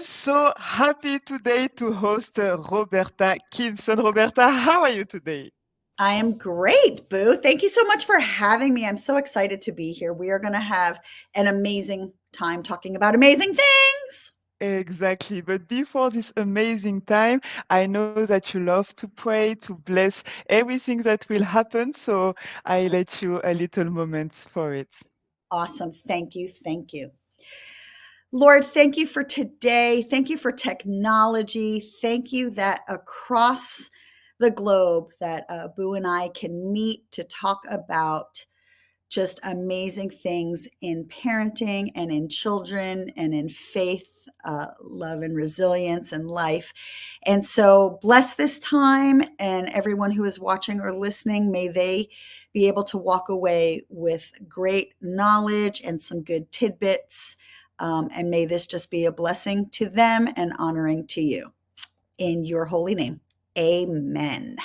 so happy today to host Roberta Quimson. Roberta, how are you today? I am great, Boo. Thank you so much for having me. I'm so excited to be here. We are going to have an amazing time talking about amazing things. Exactly. But before this amazing time, I know that you love to pray, to bless everything that will happen. So I let you a little moment for it. Awesome. Thank you. Thank you. Lord, thank you for today. Thank you for technology. Thank you that across the globe that Boo and I can meet to talk about just amazing things in parenting and in children and in faith, love and resilience and life. And so bless this time, and everyone who is watching or listening, may they be able to walk away with great knowledge and some good tidbits. And may this just be a blessing to them and honoring to you. In your holy name, amen.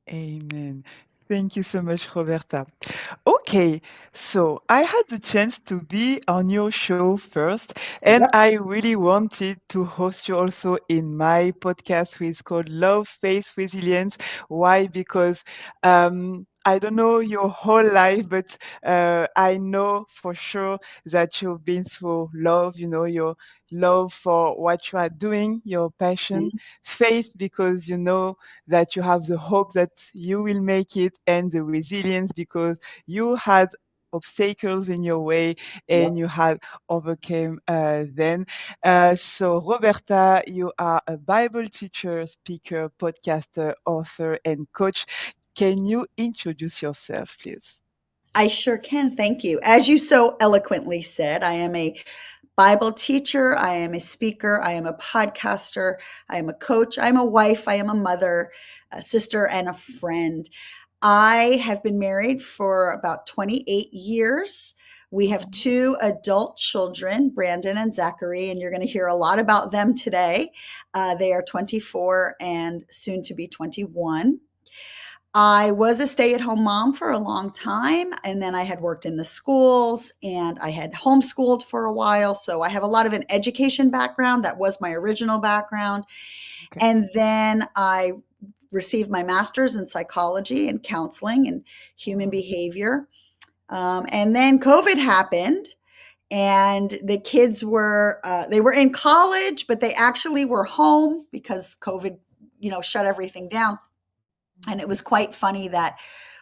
Amen. Thank you so much, Roberta. Okay, so I had the chance to be on your show first, and Yep. I really wanted to host you also in my podcast, which is called Love, Faith, Resilience. Why? Because I don't know your whole life, but I know for sure that you've been through love, your love for what you are doing, your passion, faith, because you know that you have the hope that you will make it, and the resilience because you had obstacles in your way and Yep. you had overcame them. So, Roberta, you are a Bible teacher, speaker, podcaster, author, and coach. Can you introduce yourself, please? I sure can. Thank you. As you so eloquently said, I am a Bible teacher. I am a speaker. I am a podcaster. I am a coach. I'm a wife. I am a mother, a sister, and a friend. I have been married for about 28 years. We have two adult children, Brandon and Zachary, and you're going to hear a lot about them today. They are 24 and soon to be 21. I was a stay at home mom for a long time, and then I had worked in the schools and I had homeschooled for a while. So I have a lot of an education background. That was my original background. Okay. And then I received my master's in psychology and counseling and human Wow. behavior. And then COVID happened, and the kids were they were in college, but they actually were home because COVID, shut everything down. And it was quite funny that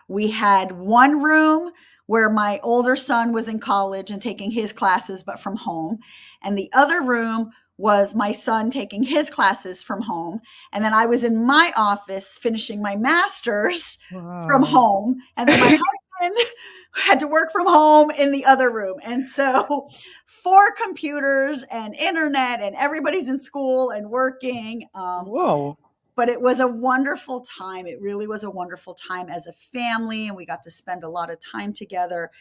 we had one room where my older son was in college and taking his classes, but from home. And the other room was my son taking his classes from home. And then I was in my office finishing my master's from Wow. home. And then my husband had to work from home in the other room. And so, four computers and internet, and everybody's in school and working. Wow. But it was a wonderful time. It really was a wonderful time as a family, and we got to spend a lot of time together.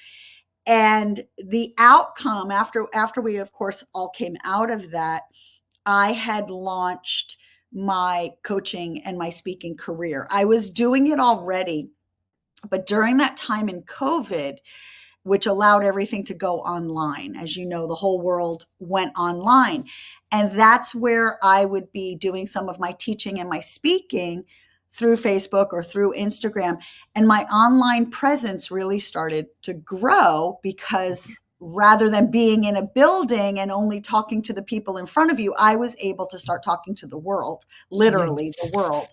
And the outcome after we of course all came out of that, I had launched my coaching and my speaking career. I was doing it already, but during that time in COVID, which allowed everything to go online. As you know, the whole world went online. And that's where I would be doing some of my teaching and my speaking through Facebook or through Instagram. And my online presence really started to grow because rather than being in a building and only talking to the people in front of you, I was able to start talking to the world, Yes. literally the world.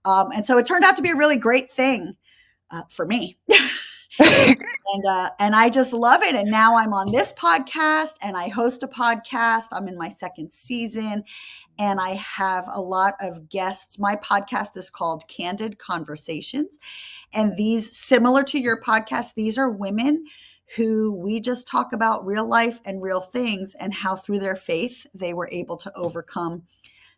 And so it turned out to be a really great thing for me. And I just love it. And now I'm on this podcast and I host a podcast. I'm in my second season and I have a lot of guests. My podcast is called Candid Conversations. And these, similar to your podcast, these are women who we just talk about real life and real things and how through their faith they were able to overcome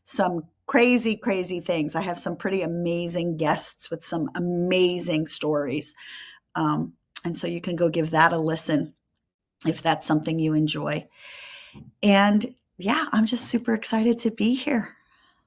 some crazy, crazy things. I have some pretty amazing guests with some amazing stories. Um, and so you can go give that a listen if that's something you enjoy. And yeah, I'm just super excited to be here.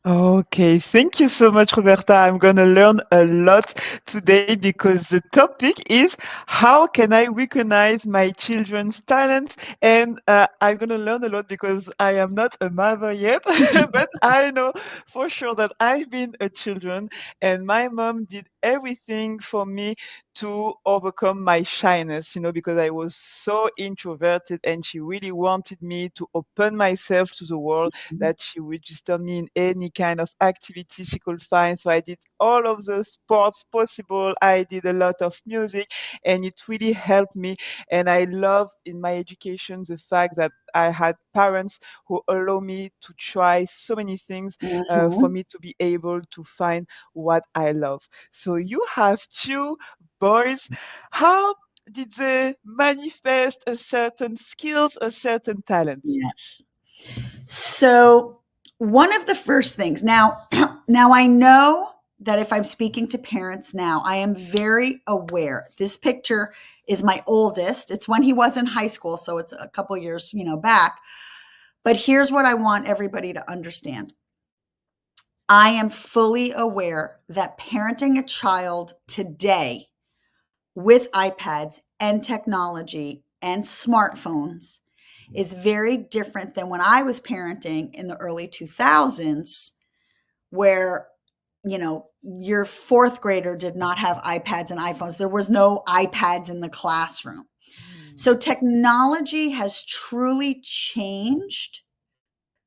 Okay, thank you so much, Roberta. I'm going to learn a lot today because the topic is how can I recognize my children's talent? And I'm going to learn a lot because I am not a mother yet, but I know for sure that I've been a children and my mom did everything for me to overcome my shyness, because I was so introverted and she really wanted me to open myself to the world, that she registered me in any kind of activity she could find. So I did all of the sports possible. I did a lot of music and it really helped me. And I love in my education the fact that I had parents who allow me to try so many things for Mhm. me to be able to find what I love. So you have two boys. How did they manifest a certain skills, a certain talents? Yes. So, one of the first things now, now I know that if I'm speaking to parents now, I am very aware. This picture is my oldest. It's when he was in high school, so it's a couple years, back. But here's what I want everybody to understand. I am fully aware that parenting a child today with iPads and technology and smartphones is very different than when I was parenting in the early 2000s, where, your fourth grader did not have iPads and iPhones. There was no iPads in the classroom. So technology has truly changed,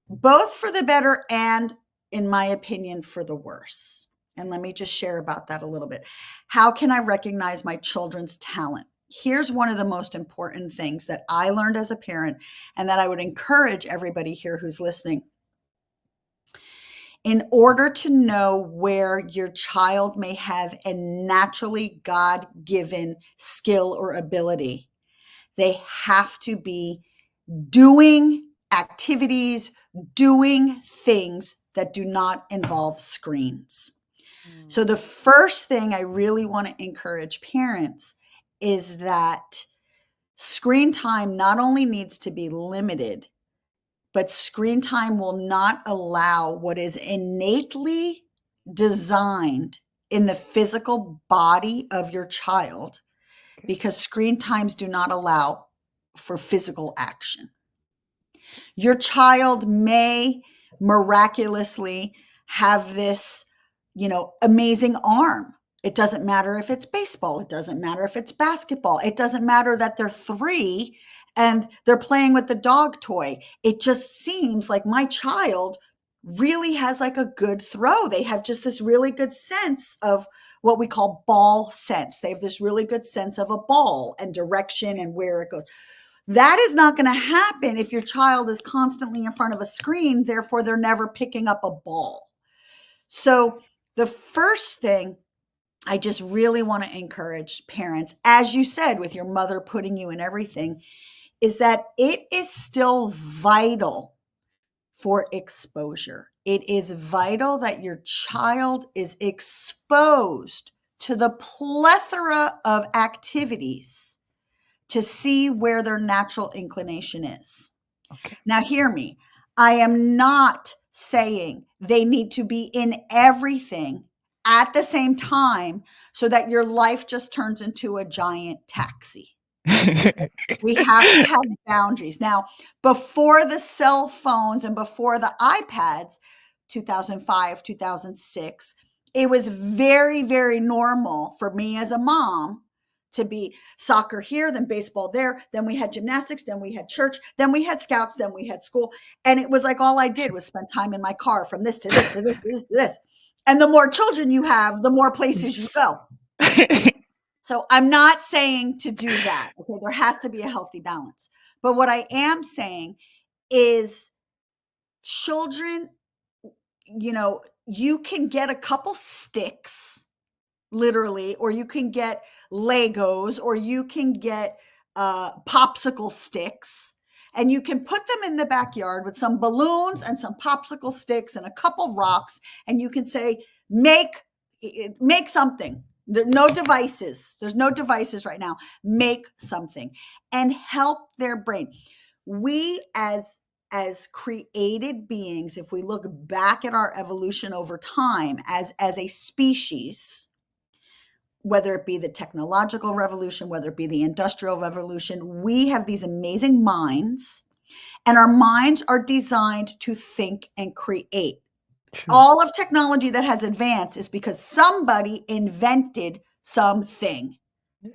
both for the better and, in my opinion, for the worse. And let me just share about that a little bit. How can I recognize my children's talent? Here's one of the most important things that I learned as a parent, and that I would encourage everybody here who's listening. In order to know where your child may have a naturally God given skill or ability, they have to be doing activities, doing things that do not involve screens. So, the first thing I really want to encourage parents is that screen time not only needs to be limited, but screen time will not allow what is innately designed in the physical body of your child, because screen times do not allow for physical action. Your child may miraculously have this, amazing arm. It doesn't matter if it's baseball. It doesn't matter if it's basketball. It doesn't matter that they're 3 and they're playing with the dog toy. It just seems like my child really has like a good throw. They have just this really good sense of what we call ball sense. They have this really good sense of a ball and direction and where it goes. That is not going to happen if your child is constantly in front of a screen, therefore, they're never picking up a ball. So, the first thing I just really want to encourage parents, as you said, with your mother putting you in everything, is that it is still vital for exposure. It is vital that your child is exposed to the plethora of activities to see where their natural inclination is. Okay. Now, hear me. I am not saying they need to be in everything at the same time so that your life just turns into a giant taxi. We have to have boundaries. Now, before the cell phones and before the iPads, 2005, 2006, it was very, very normal for me as a mom to be soccer here, then baseball there, then we had gymnastics, then we had church, then we had scouts, then we had school. And it was like all I did was spend time in my car from this to this to this to this to this. And the more children you have, the more places you go. So I'm not saying to do that. Okay. There has to be a healthy balance. But what I am saying is children, you can get a couple sticks, literally, or you can get Legos, or you can get popsicle sticks, and you can put them in the backyard with some balloons and some popsicle sticks and a couple rocks, and you can say, make something. No devices. There's no devices right now. Make something and help their brain. We as as created beings, if we look back at our evolution over time as a species, whether it be the technological revolution, whether it be the industrial revolution, we have these amazing minds, and our minds are designed to think and create. True. All of technology that has advanced is because somebody invented something. Yes.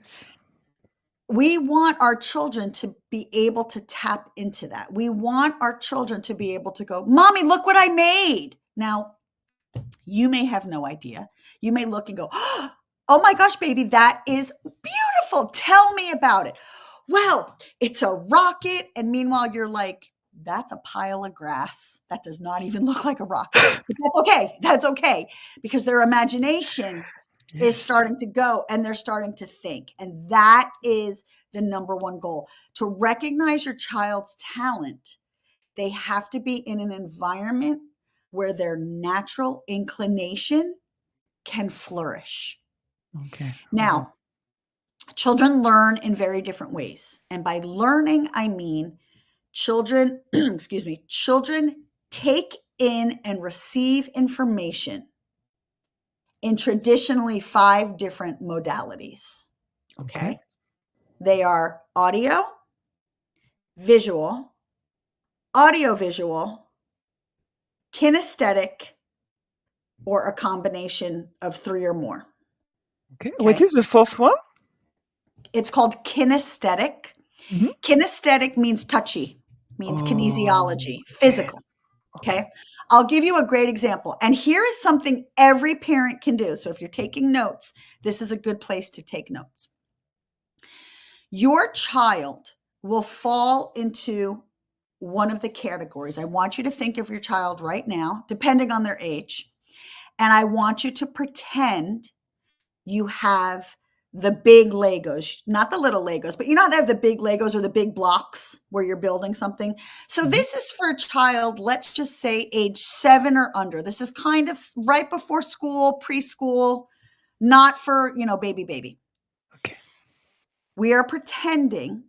We want our children to be able to tap into that. We want our children to be able to go, Mommy, look what I made. Now, you may have no idea. You may look and go, oh my gosh, baby, that is beautiful. Tell me about it. Well, it's a rocket. And meanwhile, you're like, that's a pile of grass. That does not even look like a rocket. But that's okay. That's okay. Because their imagination is Yes. starting to go and they're starting to think. And that is the number one goal. To recognize your child's talent, they have to be in an environment where their natural inclination can flourish. Okay. Wow. Now, children learn in very different ways. And by learning, I mean children, excuse me, children take in and receive information in traditionally 5 different modalities. Okay. Okay. They are audio, visual, audiovisual, kinesthetic, or a combination of 3 or more. Okay. What Okay. is the fourth one? It's called kinesthetic. Mhm. Kinesthetic means touchy, means Oh, kinesiology, okay. physical. Okay. Okay. I'll give you a great example. And here is something every parent can do. So if you're taking notes, this is a good place to take notes. Your child will fall into one of the categories. I want you to think of your child right now, depending on their age. And I want you to pretend you have the big Legos, not the little Legos, but you know how they have the big Legos or the big blocks where you're building something. So Mhm. this is for a child, let's just say age 7 or under. This is kind of right before school, preschool, not for, baby. Okay. We are pretending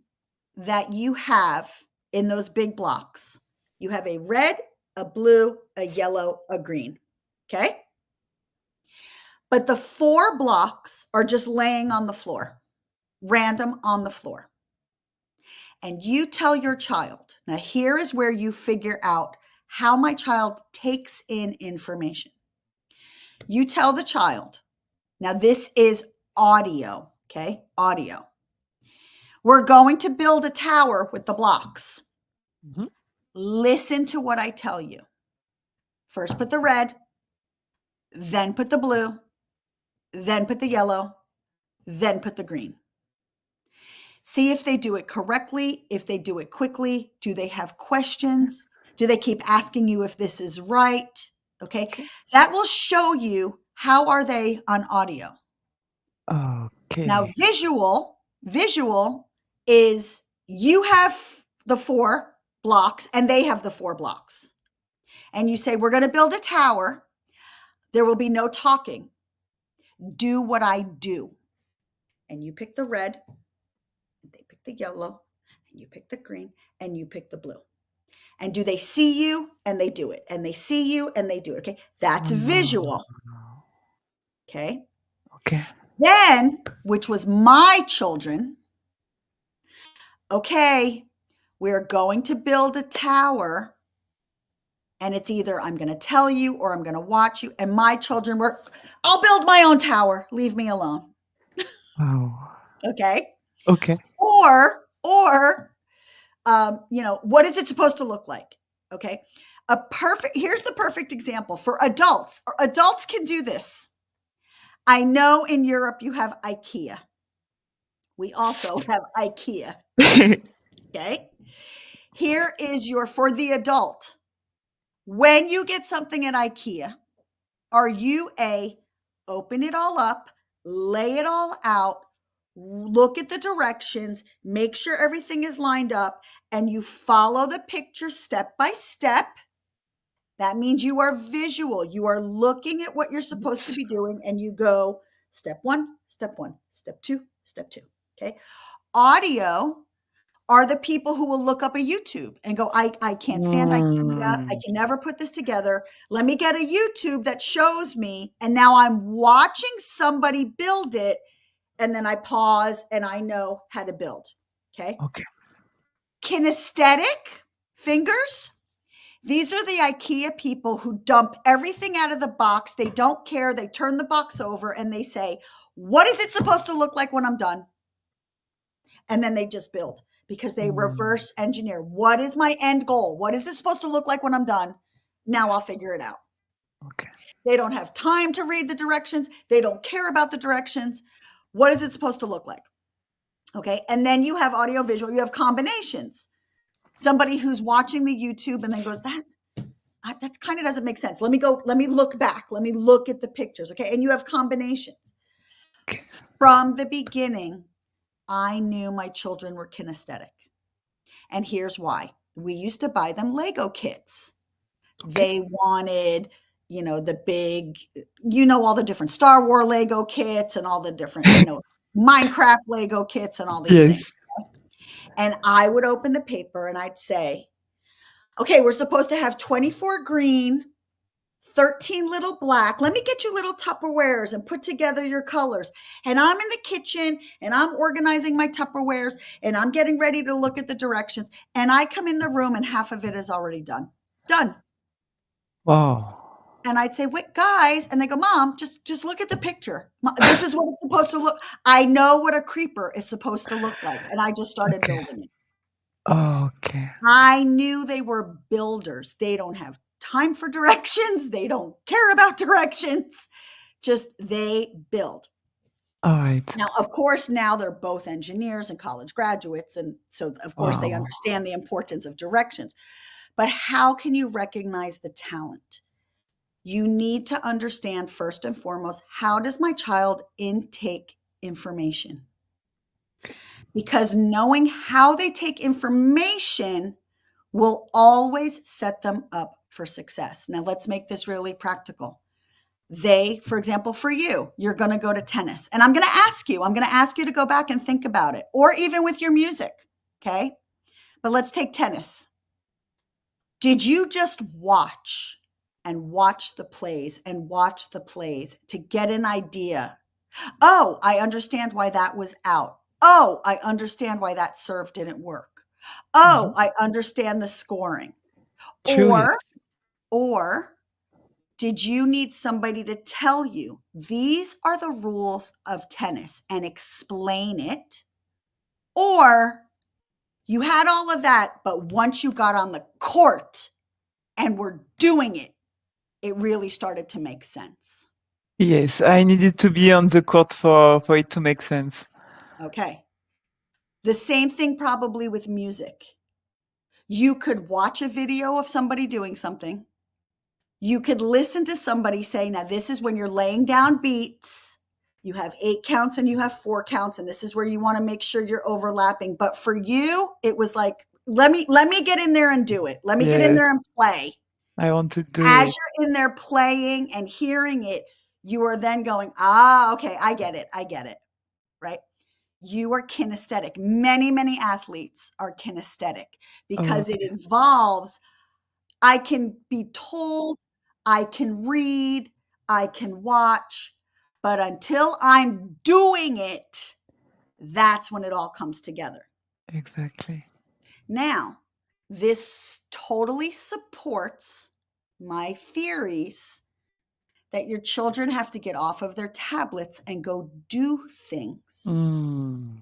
that you have in those big blocks, you have a red, a blue, a yellow, a green. Okay. But the 4 blocks are just laying on the floor, random on the floor. And you tell your child, now here is where you figure out how my child takes in information. You tell the child, now this is audio, okay? Audio. We're going to build a tower with the blocks. Mhm. Listen to what I tell you. First put the red, then put the blue, then put the yellow, then put the green. See if they do it correctly, if they do it quickly. Do they have questions? Do they keep asking you if this is right? Okay. Okay. That will show you how are they on audio. Now, Okay. visual is you have the 4 blocks and they have the 4 blocks. And you say, we're going to build a tower. There will be no talking. Do what I do. And you pick the red, and they pick the yellow, and you pick the green, and you pick the blue. And do they see you? And they do it. And they see you and they do it. Okay. That's Oh, visual. Okay. okay. Then, which was my children, okay, we're going to build a tower. And it's either I'm going to tell you or I'm going to watch you. And my children were, I'll build my own tower. Leave me alone. Wow. Okay. Okay. Or what is it supposed to look like? Okay. Here's the perfect example for adults. Adults can do this. I know in Europe you have IKEA. We also have IKEA. Okay. Here is for the adult. When you get something at IKEA, are you open it all up, lay it all out, look at the directions, make sure everything is lined up, and you follow the picture step by step? That means you are visual. You are looking at what you're supposed to Yes. be doing and you go step one, step two, step two. Okay. Audio are the people who will look up a YouTube and go, I can't stand IKEA. I Mm. can never put this together. Let me get a YouTube that shows me. And now I'm watching somebody build it. And then I pause and I know how to build. Okay. Okay. Kinesthetic fingers. These are the IKEA people who dump everything out of the box. They don't care. They turn the box over and they say, what is it supposed to look like when I'm done? And then they just build because they Mm. reverse engineer. What is my end goal? What is it supposed to look like when I'm done? Now I'll figure it out. Okay. They don't have time to read the directions. They don't care about the directions. What is it supposed to look like? Okay. And then you have audio visual, you have combinations. Somebody who's watching the YouTube and then goes, that kind of doesn't make sense. Let me look back. Let me look at the pictures. Okay. And you have combinations. Okay. From the beginning, I knew my children were kinesthetic. And here's why. We used to buy them Lego kits. Okay. They wanted, the big, all the different Star Wars Lego kits and all the different, Minecraft Lego kits and all these things. Yes. And I would open the paper and I'd say, okay, we're supposed to have 24 green, 13 little black. Let me get you little Tupperwares and put together your colors. And I'm in the kitchen and I'm organizing my Tupperwares and I'm getting ready to look at the directions. And I come in the room and half of it is already done. Done. Wow. And I'd say, wait, guys. And they go, Mom, just look at the picture. This is what it's supposed to look. I know what a creeper is supposed to look like. And I just started Okay. building it. Okay. I knew they were builders. They don't have time for directions. They don't care about directions. Just they build. All right. Now, of course, now they're both engineers and college graduates. And so, of course, they Wow. understand the importance of directions. But how can you recognize the talent? You need to understand first and foremost, how does my child intake information? Because knowing how they take information will always set them up for success. Now, let's make this really practical. For example, for you, you're going to go to tennis. And I'm going to ask you to go back and think about it, or even with your music. Okay. But let's take tennis. Did you just watch and watch the plays and watch the plays to get an idea? Oh, I understand why that was out. Oh, I understand why that serve didn't work. Oh, Mhm. I understand the scoring. Curious. Or did you need somebody to tell you these are the rules of tennis and explain it? Or you had all of that, but once you got on the court and were doing it, it really started to make sense. Yes, I needed to be on the court for it to make sense. Okay. The same thing probably with music. You could watch a video of somebody doing something. You could listen to somebody say, now this is when you're laying down beats. You have 8 counts and you have 4 counts, and this is where you want to make sure you're overlapping. But for you, it was like, let me get in there and do it. Let me get in Yes, there and play. I want to do As it. you're in there playing and hearing it, you are then going, okay, I get it. Right? You are kinesthetic. Many, many athletes are kinesthetic because it Okay, involves, I can be told, I can read, I can watch, but until I'm doing it, that's when it all comes together. exactly. Now, this totally supports my theories that your children have to get off of their tablets and go do things. Mm.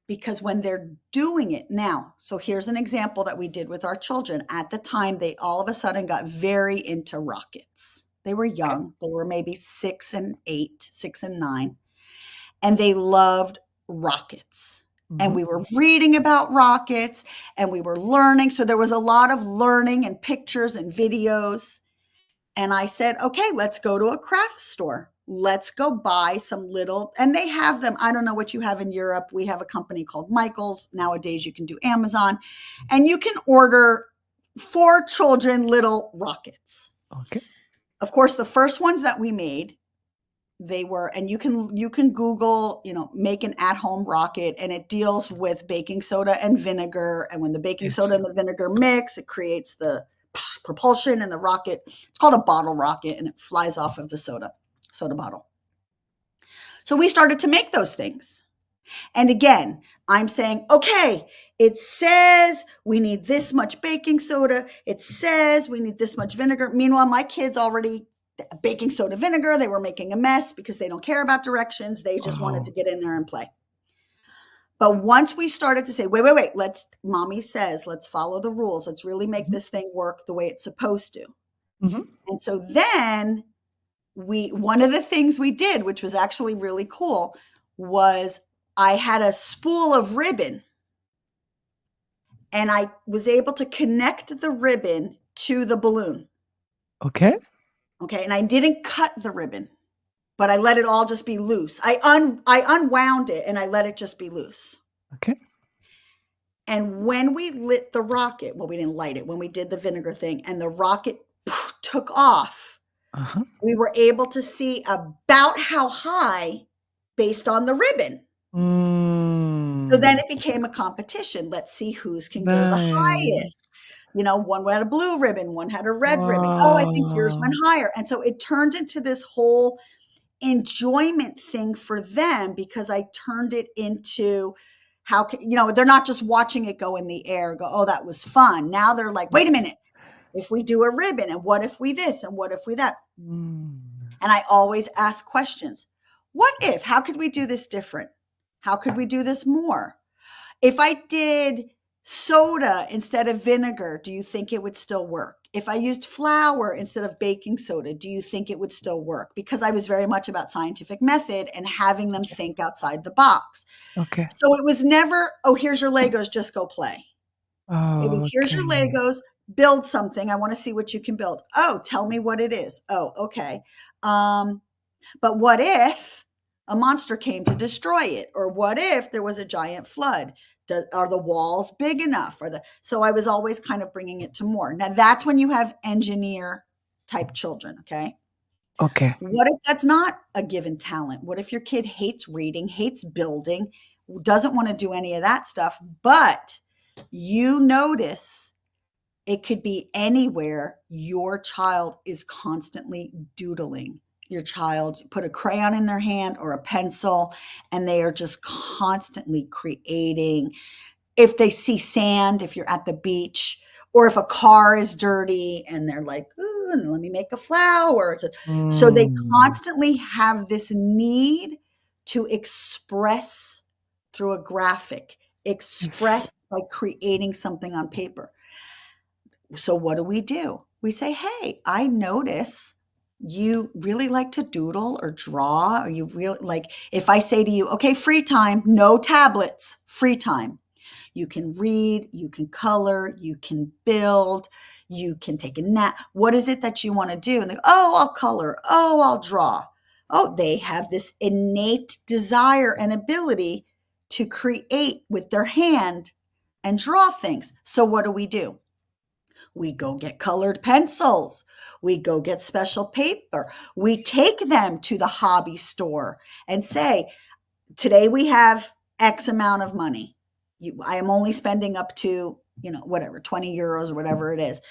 Because when they're doing it now, so here's an example that we did with our children. At the time, they all of a sudden got very into rockets. They were Okay. young, they were maybe 6 and 8, 6 and 9, and they loved rockets. And Mhm. we were reading about rockets and we were learning. So there was a lot of learning and pictures and videos. And I said, okay, let's go to a craft store. Let's go buy some little, and they have them. I don't know what you have in Europe. We have a company called Michael's. Nowadays, you can do Amazon and you can order for children little rockets. Okay. Of course, the first ones that we made, they were, and you can Google, make an at-home rocket, and it deals with baking soda and vinegar. And when the baking soda Yes. and the vinegar mix, it creates the propulsion in the rocket. It's called a bottle rocket, and it flies off of the soda bottle. So we started to make those things. And again, I'm saying, okay, it says we need this much baking soda. It says we need this much vinegar. Meanwhile, my kids already baking soda vinegar. They were making a mess because they don't care about directions. They just wanted to Oh. get in there and play. But once we started to say, wait, mommy says, let's follow the rules. Let's really make Mhm. this thing work the way it's supposed to. Mhm. And so then one of the things we did, which was actually really cool, was I had a spool of ribbon, and I was able to connect the ribbon to the balloon. Okay. Okay. And I didn't cut the ribbon, but I let it all just be loose. I unwound it and I let it just be loose. Okay. And when we lit the rocket, well, we didn't light it, when we did the vinegar thing and the rocket took off, Uh-huh. we were able to see about how high based on the ribbon. So then Mm. it became a competition. Let's see whose can go the Nice. highest. One had a blue ribbon, one had a red ribbon. Oh, I think yours went Wow. higher. And so it turned into this whole enjoyment thing for them, because I turned it into how can, they're not just watching it go in the air, go, oh, that was fun. Now they're like, wait a minute, if we do a ribbon, and what if we this, and what if we that? Mm. And I always ask questions. What if, how could we do this different? How could we do this more? If I did soda instead of vinegar, do you think it would still work? If I used flour instead of baking soda, do you think it would still work? Because I was very much about scientific method and having them think outside the box. Okay. So it was never, oh, here's your Legos, just go play. It was, here's your Okay. Legos, build something. I want to see what you can build. Oh, tell me what it is. Oh, okay. Um, but what if a monster came to destroy it? Or what if there was a giant flood? Are the walls big enough? So I was always kind of bringing it to more. Now that's when you have engineer type children. Okay. Okay. What if that's not a given talent? What if your kid hates reading, hates building, doesn't want to do any of that stuff, but you notice it could be anywhere your child is constantly doodling. Your child put a crayon in their hand or a pencil, and they are just constantly creating. If they see sand, if you're at the beach, or if a car is dirty and they're like, ooh, and let me make a flower. So they Mm. constantly have this need to express through a graphic, Yes. express by creating something on paper. So what do? We say, hey, I notice you really like to doodle or draw, or you really like, if I say to you, okay, free time, no tablets, free time. You can read, you can color, you can build, you can take a nap. What is it that you want to do? And they go, oh, I'll color. Oh, I'll draw. Oh, they have this innate desire and ability to create with their hand and draw things. So what do? We go get colored pencils. We go get special paper. We take them to the hobby store and say, today we have X amount of money. I am only spending up to, whatever, 20 euros or whatever it is.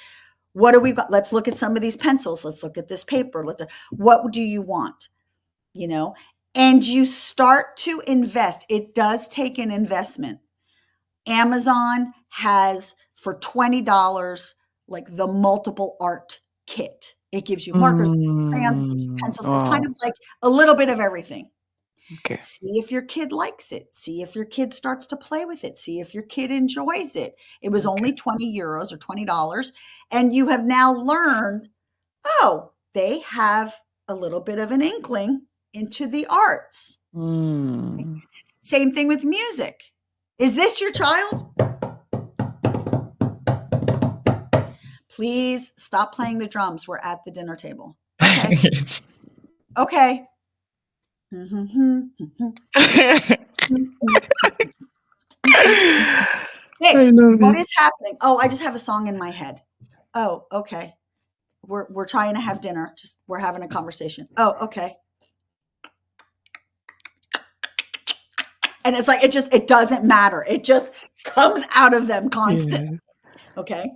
What do we got? Let's look at some of these pencils. Let's look at this paper. What do you want? You know, and you start to invest. It does take an investment. Amazon has for $20 like the multiple art kit. It gives you markers, crayons, it gives you Mm. pencils. It's kind Wow. of like a little bit of everything. Okay. See if your kid likes it. See if your kid starts to play with it. See if your kid enjoys it. It was Okay. only 20 euros or $20. And you have now learned, oh, they have a little bit of an inkling into the arts. Mm. Same thing with music. Is this your child? Please stop playing the drums. We're at the dinner table. Okay. Yes. Okay. I Hey, love what it. is happening? Oh, I just have a song in my head. Oh, okay. We're trying to have dinner. Just we're having a conversation. Oh, okay. And it's like, it doesn't matter. It just comes out of them constantly. Yeah. Okay.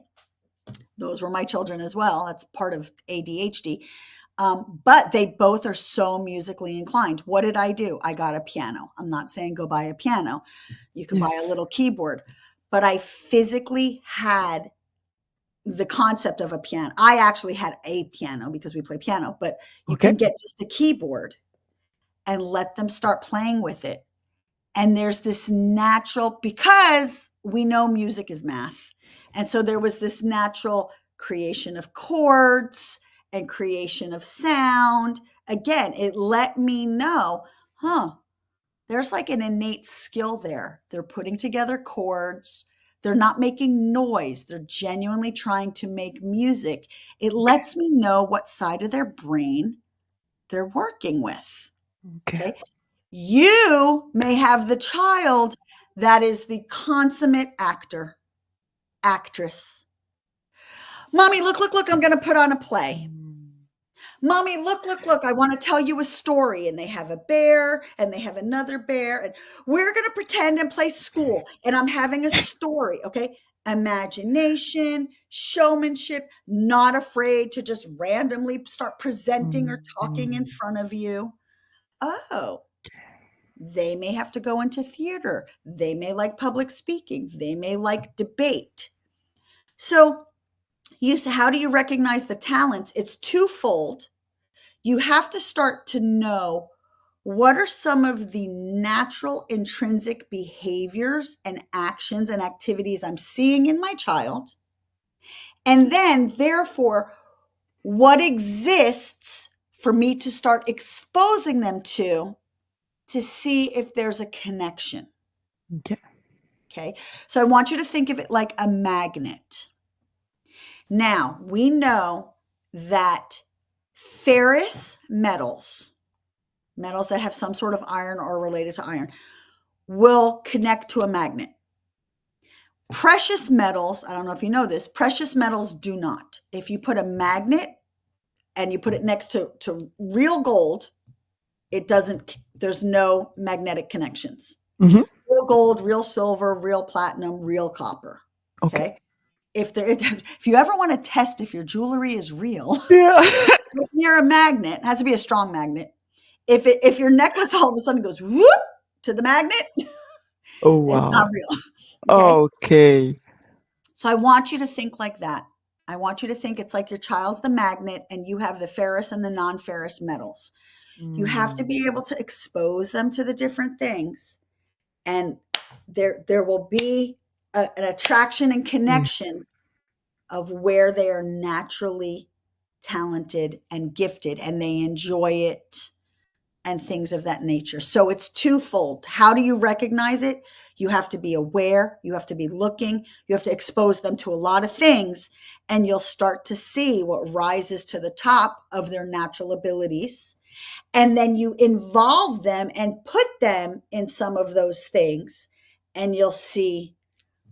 Those were my children as well. That's part of ADHD. But they both are so musically inclined. What did I do? I got a piano. I'm not saying go buy a piano. You could buy a Yes. little keyboard, but I physically had the concept of a piano. I actually had a piano because we play piano, but you Okay. can get just a keyboard and let them start playing with it. And there's this natural, because we know music is math. And so there was this natural creation of chords and creation of sound. Again, it let me know, there's like an innate skill there. They're putting together chords. They're not making noise. They're genuinely trying to make music. It Okay. lets me know what side of their brain they're working with. Okay. Okay. You may have the child that is the consummate actor, actress. Mommy, look, look, look, I'm going to put on a play. Mm. Mommy, look, look, look, I want to tell you a story. And they have a bear and they have another bear. And we're going to pretend and play school. And I'm having a story. Okay. Imagination, showmanship, not afraid to just randomly start presenting or talking in Mm. front of you. Oh, they may have to go into theater. They may like public speaking. They may like debate. So, how do you recognize the talents? It's twofold. You have to start to know what are some of the natural intrinsic behaviors and actions and activities I'm seeing in my child. And then, therefore, what exists for me to start exposing them to see if there's a connection. Okay. Okay. So I want you to think of it like a magnet. Now, we know that ferrous metals, metals that have some sort of iron or related to iron, will connect to a magnet. Precious metals, I don't know if you know this, precious metals do not. If you put a magnet and you put it next to real gold, it doesn't, there's no magnetic connections. Mhm. Real gold, real silver, real platinum, real copper. Okay. Okay. If you ever want to test if your jewelry is real, Yeah. if you're a magnet, it has to be a strong magnet. If your necklace all of a sudden goes whoop to the magnet, Oh, it's not wow. real. Okay. Okay. So I want you to think like that. I want you to think it's like your child's the magnet and you have the ferrous and the non-ferrous metals. You have to Mm. be able to expose them to the different things, and there will be an attraction and Yes. connection of where they are naturally talented and gifted and they enjoy it and things of that nature. So it's twofold. How do you recognize it? You have to be aware, you have to be looking, you have to expose them to a lot of things, and you'll start to see what rises to the top of their natural abilities. And then you involve them and put them in some of those things, and you'll see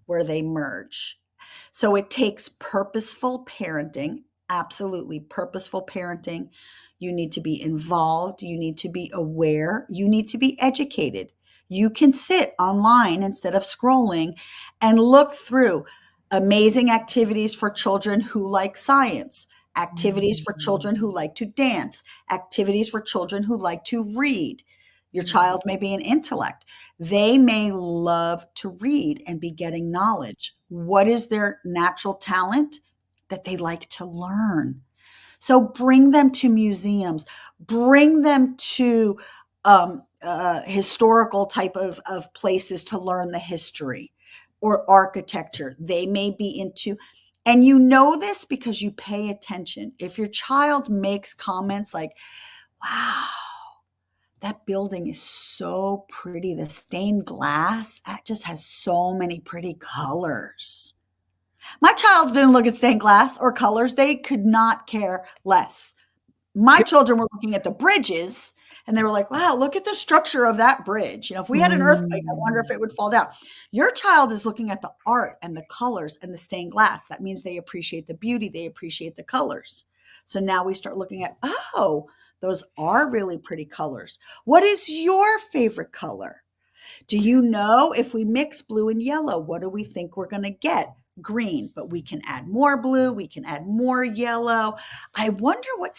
where they merge. So it takes purposeful parenting, absolutely purposeful parenting. You need to be involved, you need to be aware, you need to be educated. You can sit online instead of scrolling and look through amazing activities for children who like science, activities for Mm. children who like to dance, activities for children who like to read. Your Mm. child may be an intellect. They may love to read and be getting knowledge. What is their natural talent? That they like to learn. So bring them to museums, bring them to historical type of places to learn the history or architecture. They may be into, and you know this because you pay attention. If your child makes comments like, wow, that building is so pretty. The stained glass, that just has so many pretty colors. My childs didn't look at stained glass or colors. They could not care less. My Okay. children were looking at the bridges and they were like, wow, look at the structure of that bridge. If we had an earthquake, I wonder if Mm. it would fall down. Your child is looking at the art and the colors and the stained glass. That means they appreciate the beauty, they appreciate the colors. So now we start looking at, oh, those are really pretty colors. What is your favorite color? Do you know if we mix blue and yellow, what do we think we're going to get? Green, but we can add more blue, we can add more yellow. I wonder what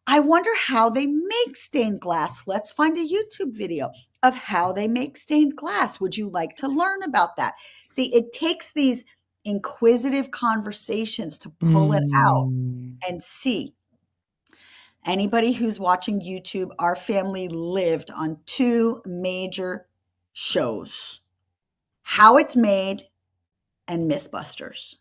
I wonder how they make stained glass. Let's find a YouTube video of how they make stained glass. Would you like to learn about that? See, it takes these inquisitive conversations to pull it out Mm. and see. Anybody who's watching YouTube, our family lived on two major shows: How It's Made and Mythbusters.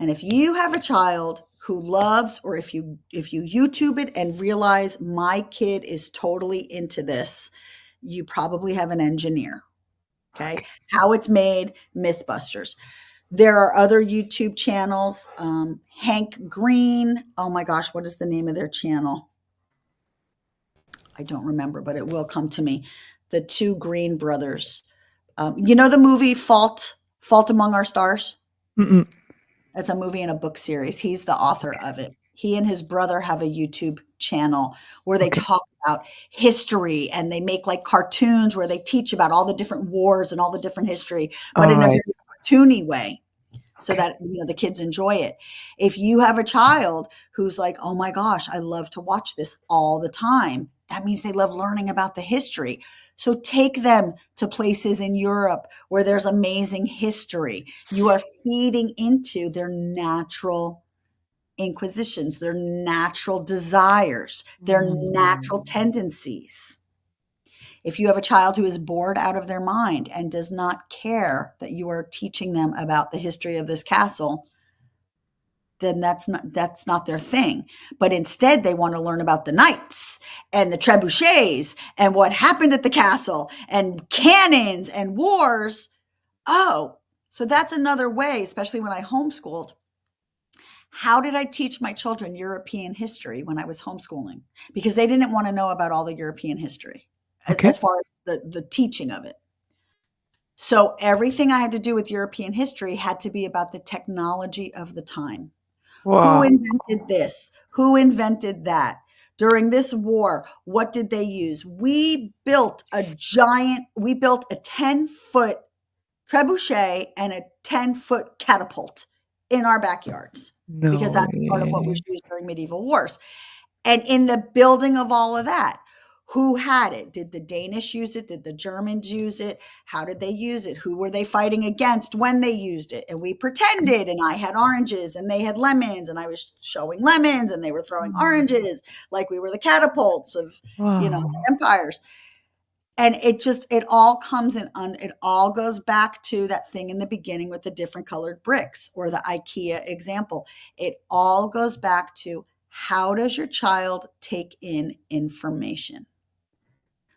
And if you have a child who loves, or if you YouTube it and realize my kid is totally into this, you probably have an engineer. Okay. Okay. How It's Made, Mythbusters. There are other YouTube channels. Hank Green. Oh my gosh, what is the name of their channel? I don't remember, but it will come to me. The two Green brothers. You know the movie Fault Among Our Stars? Mm-mm. It's a movie and a book series. He's the author of it. He and his brother have a YouTube channel where they Okay. talk about history, and they make like cartoons where they teach about all the different wars and all the different history, but All in a right. very cartoony way, so Okay. that the kids enjoy it. If you have a child who's like, "Oh my gosh, I love to watch this all the time," that means they love learning about the history. So take them to places in Europe where there's amazing history. You are feeding into their natural inquisitions, their natural desires, their natural Mm. tendencies. If you have a child who is bored out of their mind and does not care that you are teaching them about the history of this castle, then that's not their thing. But instead they want to learn about the knights and the trebuchets and what happened at the castle and cannons and wars. Oh, so that's another way, especially when I homeschooled. How did I teach my children European history when I was homeschooling? Because they didn't want to know about all the European history Okay. as far as the teaching of it. So everything I had to do with European history had to be about the technology of the time. Who Wow. invented this? Who invented that? During this war, what did they use? We built a 10-foot trebuchet and a 10-foot catapult in our backyards, because No that's part of what was way. used during medieval wars. And in the building of all of that, who had it? Did the Danish use it? Did the Germans use it? How did they use it? Who were they fighting against when they used it? And we Okay. pretended, and I had oranges and they had lemons, and I was showing lemons and they were throwing Mm. oranges, like we were the catapults of, Wow. the empires. And it all goes back to that thing in the beginning with the different colored bricks, or the IKEA example. It all goes back to, how does your child take in information?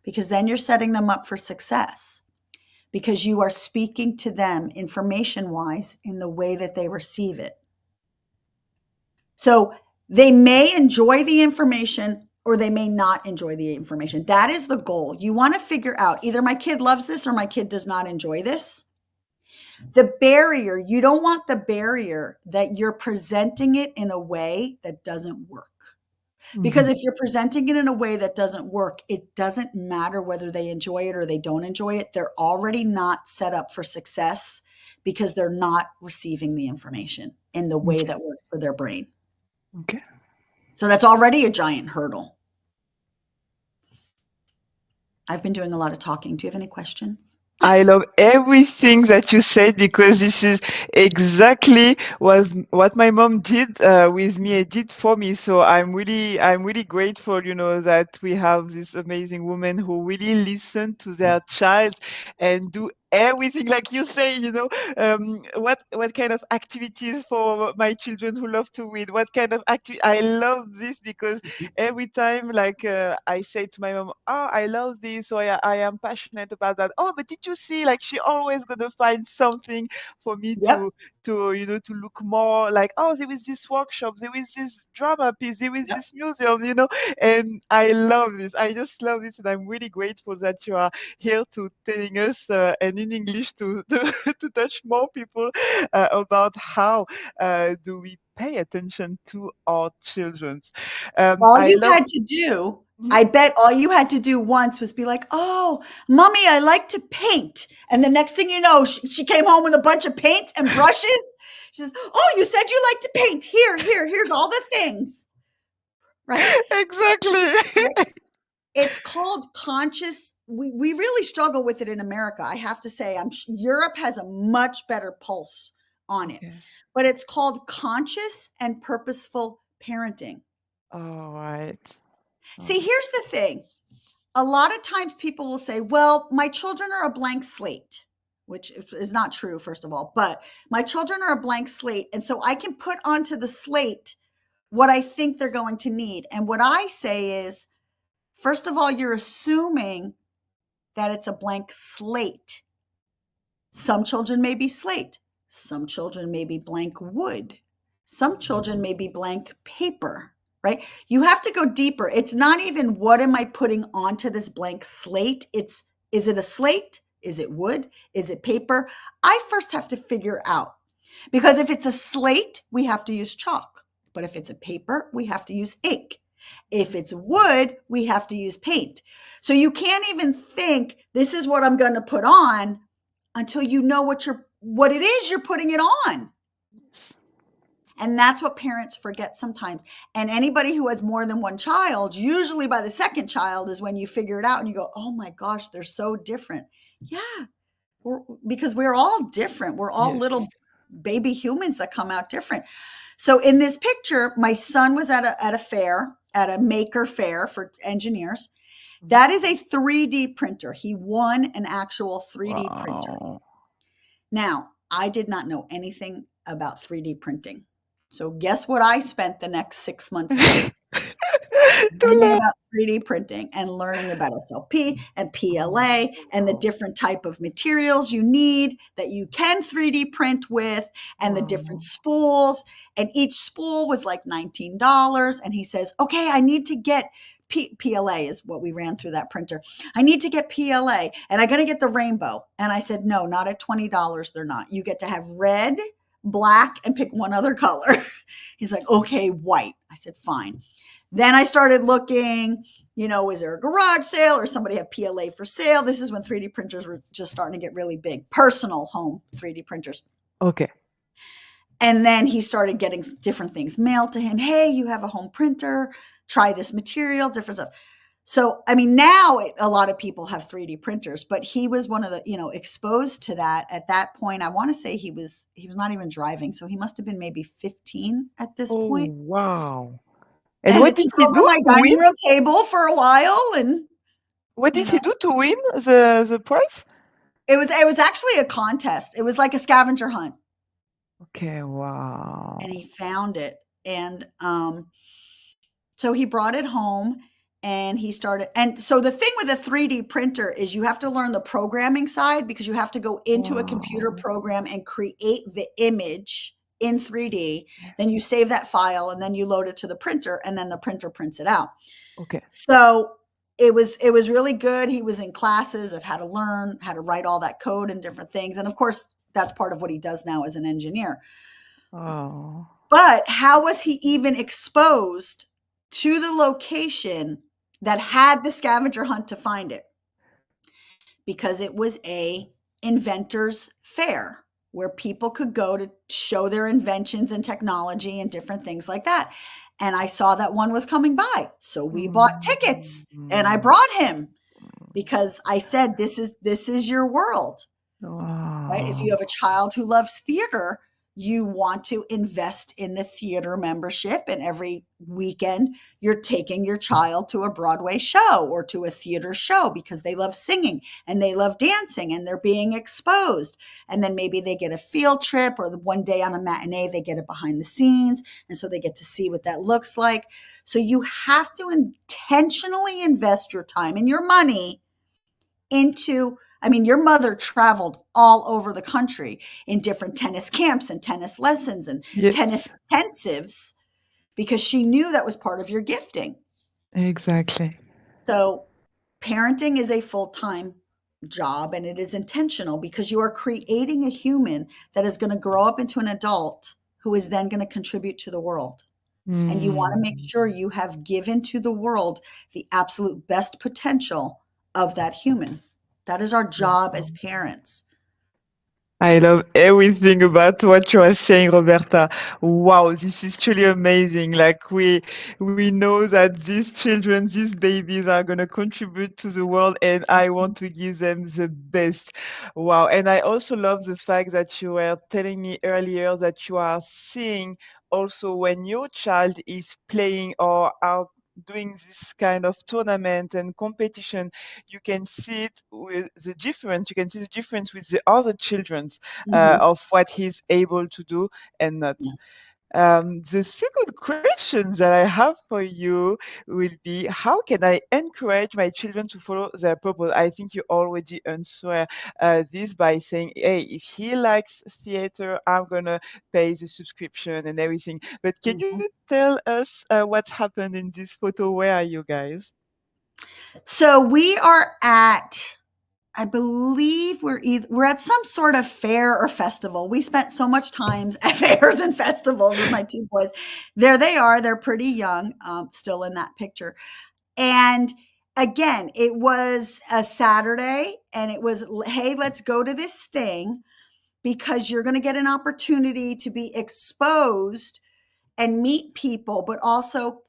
Because then you're setting them up for success, because you are speaking to them information wise in the way that they receive it. So they may enjoy the information or they may not enjoy the information. That is the goal. You want to figure out, either my kid loves this or my kid does not enjoy this. The barrier, you don't want the barrier that you're presenting it in a way that doesn't work. Because Mhm. if you're presenting it in a way that doesn't work, it doesn't matter whether they enjoy it or they don't enjoy it. They're already not set up for success because they're not receiving the information in the way Okay. that works for their brain. Okay. So that's already a giant hurdle. I've been doing a lot of talking. Do you have any questions? I love everything that you said, because this is exactly was what my mom did with me and did for me. So I'm really grateful, that we have this amazing woman who really listen to their child and do everything like you say. What kind of activities for my children who love to read? What kind of activity? I love this, because every time, like, I say to my mom, oh, I love this, or I am passionate about that. Oh, but did you see, like, she always gonna find something for me Yep. to look more like, oh, there is this workshop, there is this drama piece, there is Yep. this museum. And I love this. I just love this, and I'm really grateful that you are here to telling us, and in English, to to touch more people about how do we pay attention to our children. All I you love. had to do, Mhm. I bet all you had to do once was be like, "Oh, mommy, I like to paint." And the next thing you know, she came home with a bunch of paint and brushes. She says, "Oh, you said you like to paint. Here's all the things." Right? Exactly. Right? It's called conscious. We really struggle with it in America. I have to say, Europe has a much better pulse on it, Okay. but it's called conscious and purposeful parenting. All right. See, Oh, here's the thing. A lot of times people will say, well, my children are a blank slate, which is not true, first of all, but my children are a blank slate. And so I can put onto the slate what I think they're going to need. And what I say is, first of all, you're assuming that it's a blank slate. Some children may be slate. Some children may be blank wood. Some children may be blank paper, right? You have to go deeper. It's not even what am I putting onto this blank slate? It's, is it a slate? Is it wood? Is it paper? I first have to figure out, because if it's a slate, we have to use chalk. But if it's a paper, we have to use ink. If it's wood, we have to use paint. So you can't even think this is what I'm going to put on until you know what it is you're putting it on. And that's what parents forget sometimes. And anybody who has more than one child, usually by the second child is when you figure it out and you go, "Oh my gosh, they're so different." Yeah, because we're all different. We're all yes. little baby humans that come out different. So in this picture, my son was at a fair, at a maker fair for engineers. Mhm. That is a 3D printer. He won an actual 3D printer. Wow. Now, I did not know anything about 3D printing. So, guess what I spent the next 6 months doing? To Learning learn. about 3D printing and learning about SLP and Oh, PLA and the wow. different type of materials you need that you can 3D print with and the different Wow. spools. And each spool was like $19. And he says, "Okay, I need to get PLA is what we ran through that printer. I need to get PLA and I got to get the rainbow." And I said, "No, not at $20. They're not. You get to have red, black, and pick one other color." He's like, "Okay, white." I said, "Fine." Then I started looking, is there a garage sale or somebody have PLA for sale? This is when 3D printers were just starting to get really big, personal home 3D printers. Okay. And then he started getting different things mailed to him. "Hey, you have a home printer, try this material, different stuff." So, I mean, now a lot of people have 3D printers, but he was one of the, exposed to that at that point. I want to say he was not even driving, so he must have been maybe 15 at this Oh, point. wow. And And what it did took he over do my to win? dining room table for a while, and What you did know, he do to win the prize? it was actually a contest. It was like a scavenger hunt, Okay, and wow. he found it. And so he brought it home and he started. And so the thing with a 3D printer is you have to learn the programming side because you have to go into a computer Wow. program and create the image in 3D. Then you save that file and then you load it to the printer and then the printer prints it out. Okay. So it was really good. He was in classes of how to learn, how to write all that code and different things. And of course, that's part of what he does now as an engineer. Oh. But how was he even exposed to the location that had the scavenger hunt to find it? Because it was a inventors fair where people could go to show their inventions and technology and different things like that. And I saw that one was coming by. So we bought tickets and I Mm. brought him because I said this is your world. Right? If you Wow. have a child who loves theater, you want to invest in the theater membership. And every weekend, you're taking your child to a Broadway show or to a theater show because they love singing and they love dancing and they're being exposed. And then maybe they get a field trip or one day on a matinee, they get it behind the scenes. And so they get to see what that looks like. So you have to intentionally invest your time and your money into, I mean, your mother traveled all over the country in different tennis camps and tennis lessons and tennis Yes, intensives because she knew that was part of your gifting. exactly. So parenting is a full-time job and it is intentional because you are creating a human that is going to grow up into an adult who is then going to contribute to the world. And you want to make Mm. sure you have given to the world the absolute best potential of that human. That is our job as parents. I love everything about what you are saying, Roberta. Wow, this is truly amazing. Like we know that these children, these babies are gonna contribute to the world, and I want to give them the best. Wow. And I also love the fact that you were telling me earlier that you are seeing also when your child is playing or are doing this kind of tournament and competition, you can see it with the difference. You can see the difference with the other children's Mhm. of what he's able to do and not. The second question that I have for you will be, how can I encourage my children to follow their purpose? I think you already answer this by saying, hey, if he likes theater, I'm gonna pay the subscription and everything. But can you Mhm. tell us what's happened in this photo? Where are you guys? So we are at, I believe we're at some sort of fair or festival. We spent so much time at fairs and festivals with my two boys. There they are. They're pretty young, still in that picture. And again, it was a Saturday, and it was, hey, let's go to this thing because you're going to get an opportunity to be exposed and meet people, but also,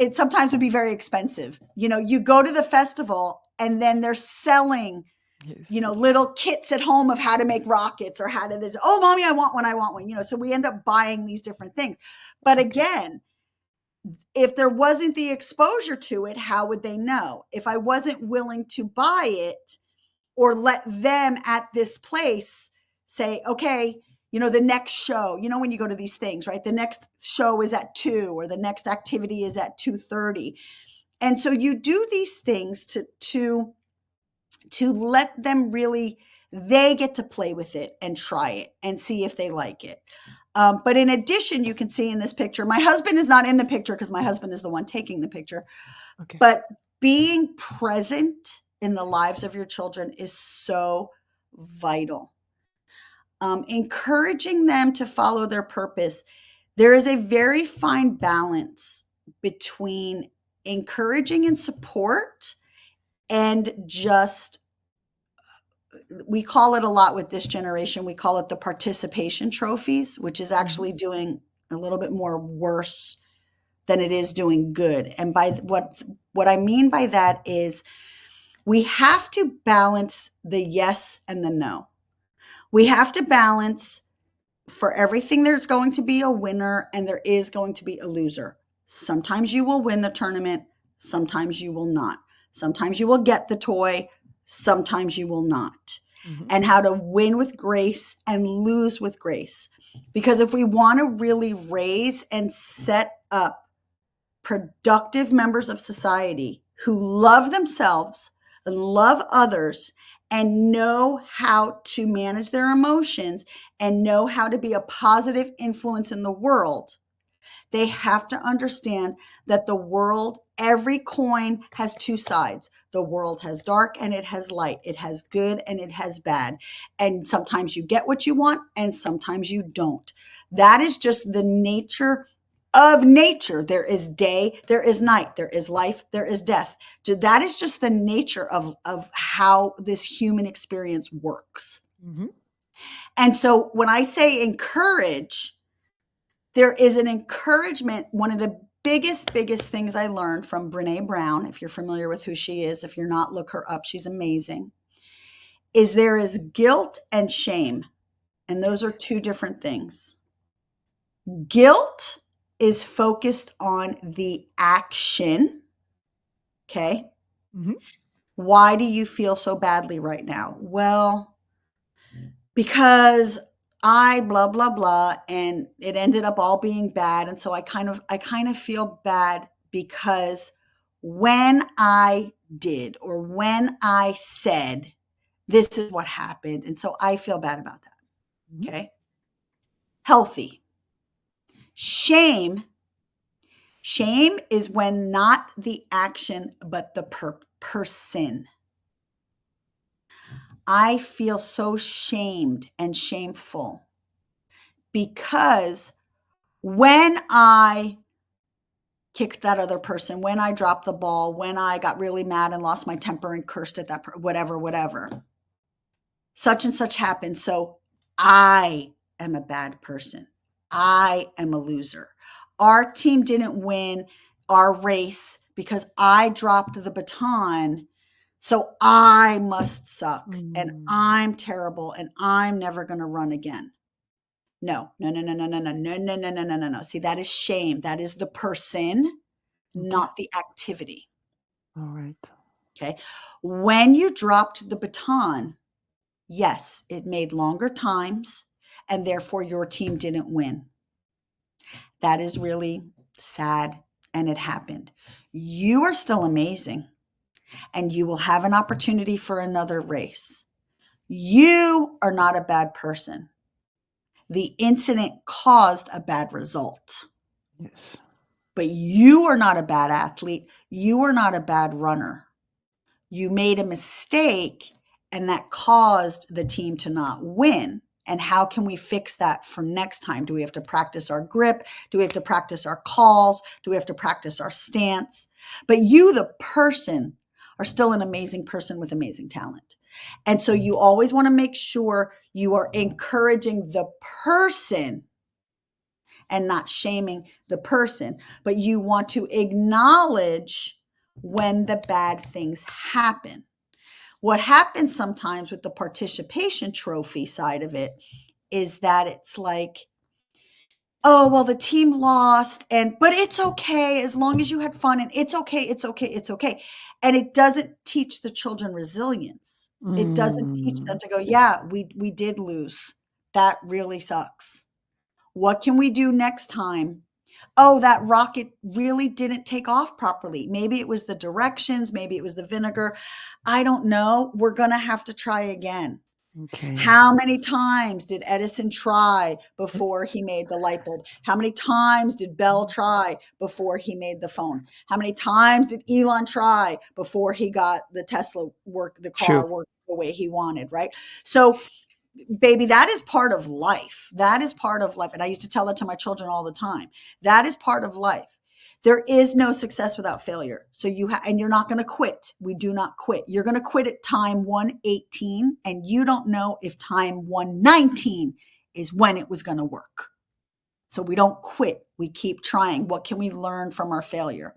it sometimes would be very expensive. You go to the festival and then they're selling, Yes. little kits at home of how to make rockets or how to this. Oh, mommy, I want one. I want one. So we end up buying these different things. But Okay. again, if there wasn't the exposure to it, how would they know? If I wasn't willing to buy it, or let them at this place say, okay, the next show, when you go to these things, right? The next show is at 2, or the next activity is at 2:30. And so you do these things to let them really, they get to play with it and try it and see if they like it. But in addition, you can see in this picture, my husband is not in the picture because my husband is the one taking the picture, Okay. but being present in the lives of your children is so vital. Encouraging them to follow their purpose. There is a very fine balance between encouraging and support and just, we call it a lot with this generation, we call it the participation trophies, which is Mhm. actually doing a little bit more worse than it is doing good. And by what I mean by that is, we have to balance the yes and the no. We have to balance, for everything there's going to be a winner and there is going to be a loser. Sometimes you will win the tournament, sometimes you will not. Sometimes you will get the toy, sometimes you will not. Mhm. And how to win with grace and lose with grace. Because if we want to really raise and set up productive members of society who love themselves and love others and know how to manage their emotions and know how to be a positive influence in the world, they have to understand that the world, every coin has two sides. The world has dark and it has light. It has good and it has bad. And sometimes you get what you want and sometimes you don't. That is just the nature of nature. There is day, there is night, there is life, there is death. So that is just the nature of how this human experience works. Mhm. And so when I say encourage, there is an encouragement. One of the biggest things I learned from Brene Brown, if you're familiar with who she is, if you're not, look her up. She's amazing. Is there is guilt and shame. And those are two different things. Guilt is focused on the action. Okay. Mhm. Why do you feel so badly right now? Well, because I blah blah blah, and it ended up all being bad, and so I kind of feel bad because when I did, or when I said, this is what happened, and so I feel bad about that. Mhm. Okay. Healthy. Shame is when not the action but the person. I feel so shamed and shameful because when I kicked that other person, when I dropped the ball, when I got really mad and lost my temper and cursed at that whatever, such and such happened. So I am a bad person. I am a loser. Our team didn't win our race because I dropped the baton. So I must suck and Mm. I'm terrible and I'm never going to run again. No, no, no, no, no, no, no, no, no, no, no, no, no, no. See, that is shame. That is the person, Okay. not the activity. All right. Okay. When you dropped the baton, yes, it made longer times and therefore your team didn't win. That is really sad and it happened. You are still amazing and you will have an opportunity for another race. You are not a bad person. The incident caused a bad result, Yes. but you are not a bad athlete. You are not a bad runner. You made a mistake and that caused the team to not win. And how can we fix that for next time? Do we have to practice our grip? Do we have to practice our calls? Do we have to practice our stance? But you, the person, are still an amazing person with amazing talent. And so you always want to make sure you are encouraging the person and not shaming the person, but you want to acknowledge when the bad things happen. What happens sometimes with the participation trophy side of it is that it's like, oh, well, the team lost, and but it's okay as long as you had fun, and it's okay, it's okay, it's okay. And it doesn't teach the children resilience. It doesn't teach them Mm. to go, yeah, we did lose. That really sucks. What can we do next time? Oh, that rocket really didn't take off properly. Maybe it was the directions, maybe it was the vinegar. I don't know. We're going to have to try again. Okay. How many times did Edison try before he made the light bulb? How many times did Bell try before he made the phone? How many times did Elon try before he got the Tesla the True. car work the way he wanted, right? So baby, that is part of life. That is part of life. And I used to tell that to my children all the time. That is part of life. There is no success without failure. So and you're not going to quit. We do not quit. You're going to quit at time 118 and you don't know if time 119 is when it was going to work. So we don't quit. We keep trying. What can we learn from our failure?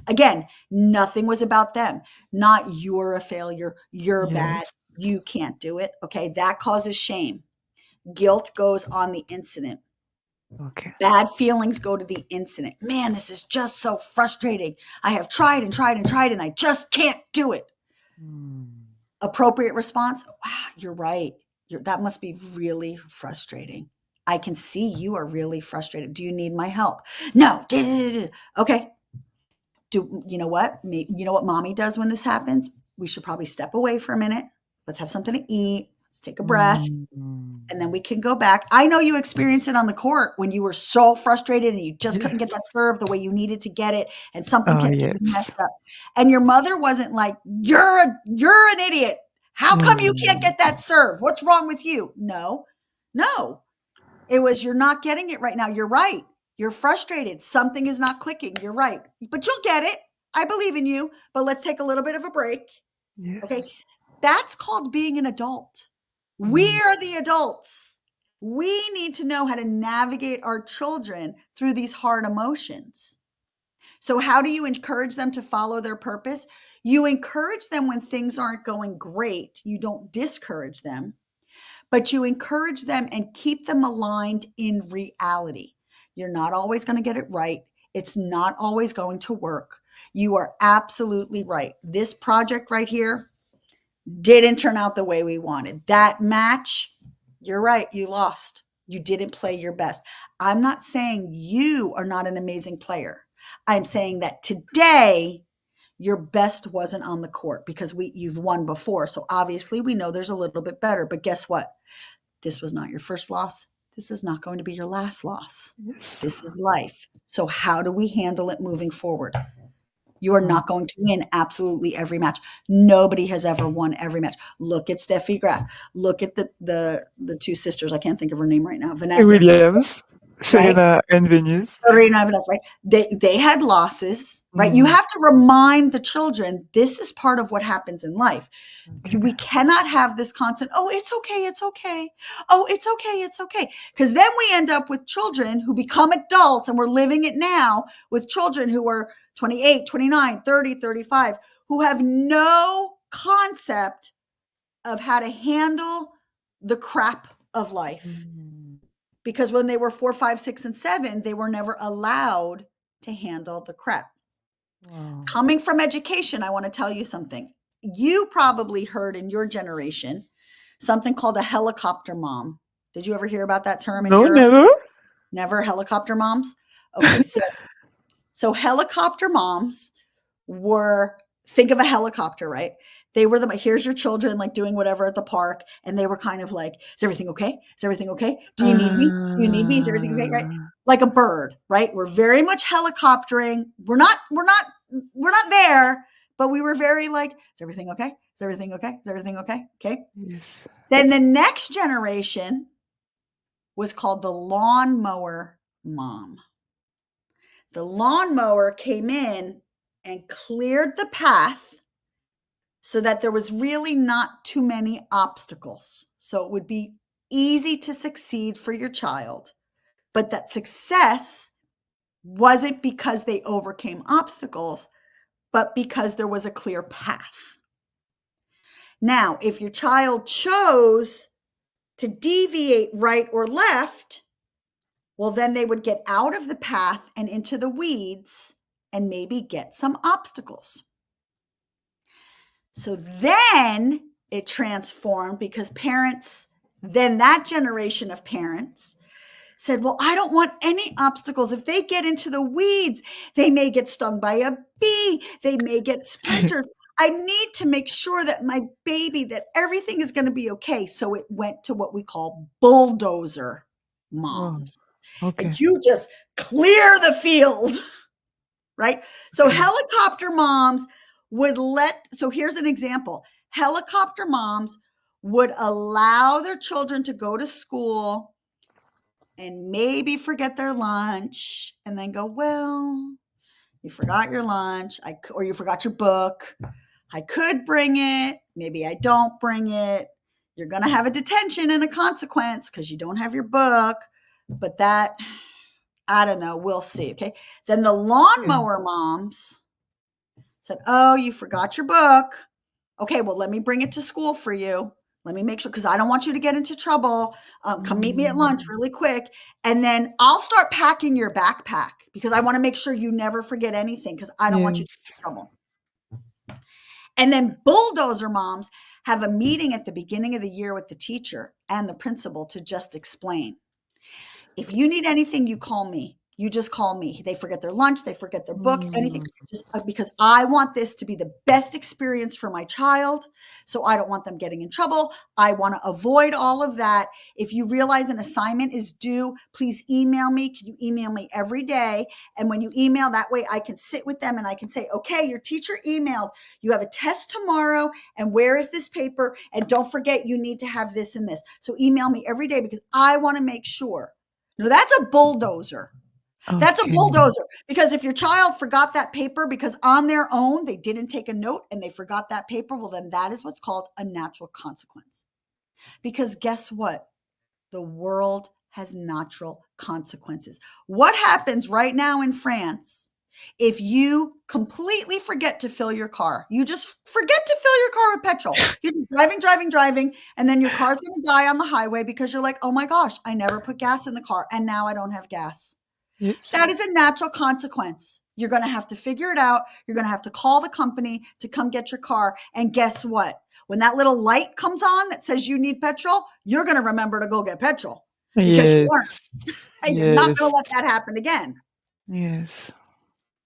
Again, nothing was about them. Not you're a failure, you're bad, Yes. you can't do it. Okay, that causes shame. Guilt goes on the incident. Okay. Bad feelings go to the incident. Man, this is just so frustrating. I have tried and tried and tried and I just can't do it. Mm. Appropriate response, wow, you're right. That must be really frustrating. I can see you are really frustrated. Do you need my help? No. Okay, do you know what? You know what mommy does when this happens? We should probably step away for a minute. Let's have something to eat. Let's take a breath. Mm. And then we can go back. I know you experienced it on the court when you were so frustrated and you just couldn't get Yes. that serve the way you needed to get it and something Oh, kept getting yes. messed up. And your mother wasn't like, you're an idiot. How come you can't Mm. get that serve? What's wrong with you? No. No. It was you're not getting it right now. You're right. You're frustrated. Something is not clicking. You're right. But you'll get it. I believe in you, but let's take a little bit of a break. Yes. Okay? That's called being an adult. We Mm. are the adults. We need to know how to navigate our children through these hard emotions. So, how do you encourage them to follow their purpose? You encourage them when things aren't going great. You don't discourage them, but you encourage them and keep them aligned in reality. You're not always going to get it right. It's not always going to work. You are absolutely right. This project right here, didn't turn out the way we wanted. That match, you're right, you lost. You didn't play your best. I'm not saying you are not an amazing player. I'm saying that today your best wasn't on the court because you've won before. So obviously we know there's a little bit better, but guess what? This was not your first loss. This is not going to be your last loss. Yes. This is life. So how do we handle it moving forward? You are Oh, not going to win absolutely every match. Nobody has ever won every match. Look at Steffi Graf. Look at the two sisters. I can't think of her name right now. Vanessa, Williams, right? Serena and Venus. Serena and Vanessa, right? They had losses, right? You Mm, have to remind the children this is part of what happens in life. okay. We cannot have this constant, oh, it's okay, it's okay. Oh, it's okay, it's okay. Because then we end up with children who become adults, and we're living it now with children who are 28, 29, 30, 35, who have no concept of how to handle the crap of life. Mm, Because when they were 4, 5, 6, and 7, they were never allowed to handle the crap. wow. Coming from education, I want to tell you something. You probably heard in your generation something called a helicopter mom. Did you ever hear about that term in No, Europe? never. Never helicopter moms? Okay, so helicopter moms were, think of a helicopter, right? They were the, here's your children like doing whatever at the park, and they were kind of like, is everything okay? Is everything okay? Do you need me? Do you need me? Is everything okay? Right? Uh, Like a bird, right? We're very much helicoptering. We're not there, but we were very like, is everything okay? Is everything okay? Is everything okay? Okay. yes. Then the next generation was called the lawnmower mom. The lawnmower came in and cleared the path so that there was really not too many obstacles. So it would be easy to succeed for your child, but that success wasn't because they overcame obstacles, but because there was a clear path. Now, if your child chose to deviate right or left, well, then they would get out of the path and into the weeds and maybe get some obstacles. So then it transformed because parents, then that generation of parents said, well, I don't want any obstacles. If they get into the weeds, they may get stung by a bee. They may get splinters. I need to make sure that my baby, that everything is going to be okay. So it went to what we call bulldozer Wow. moms. And Okay. you just clear the field, right? So Okay. helicopter moms would so here's an example. Helicopter moms would allow their children to go to school and maybe forget their lunch and then go, well, you forgot your lunch, or you forgot your book. I could bring it. Maybe I don't bring it. You're going to have a detention and a consequence because you don't have your book. But that, I don't know. We'll see. Okay. Then the Yeah. lawnmower moms said, oh, you forgot your book. Okay, well, let me bring it to school for you. Let me make sure, because I don't want you to get into trouble. Come meet me at lunch Mm, really quick. And then I'll start packing your backpack because I want to make sure you never forget anything because I don't want you to yes. get in trouble. And then bulldozer moms have a meeting at the beginning of the year with the teacher and the principal to just explain. If you need anything, you call me. You just call me. They forget their lunch, they forget their book, anything. Mm, Just because I want this to be the best experience for my child. So I don't want them getting in trouble. I want to avoid all of that. If you realize an assignment is due, please email me. Can you email me every day? And when you email, that way I can sit with them and I can say, okay, your teacher emailed. You have a test tomorrow. And where is this paper? And don't forget, you need to have this and this. So email me every day because I want to make sure. No, that's a bulldozer. That's a okay. bulldozer. Because if your child forgot that paper because on their own they didn't take a note and they forgot that paper, well, then that is what's called a natural consequence. Because guess what? The world has natural consequences. What happens right now in France if you completely forget to fill your car? You just forget to fill your car with petrol. You're driving, driving, driving, and then your car's going to die on the highway because you're like, oh my gosh, I never put gas in the car and now I don't have gas. Yes. That is a natural consequence. You're going to have to figure it out. You're going to have to call the company to come get your car. And guess what? When that little light comes on that says you need petrol, you're going to remember to go get petrol because you Yes. learned. And you're not going Yes. to let that happen again. Yes.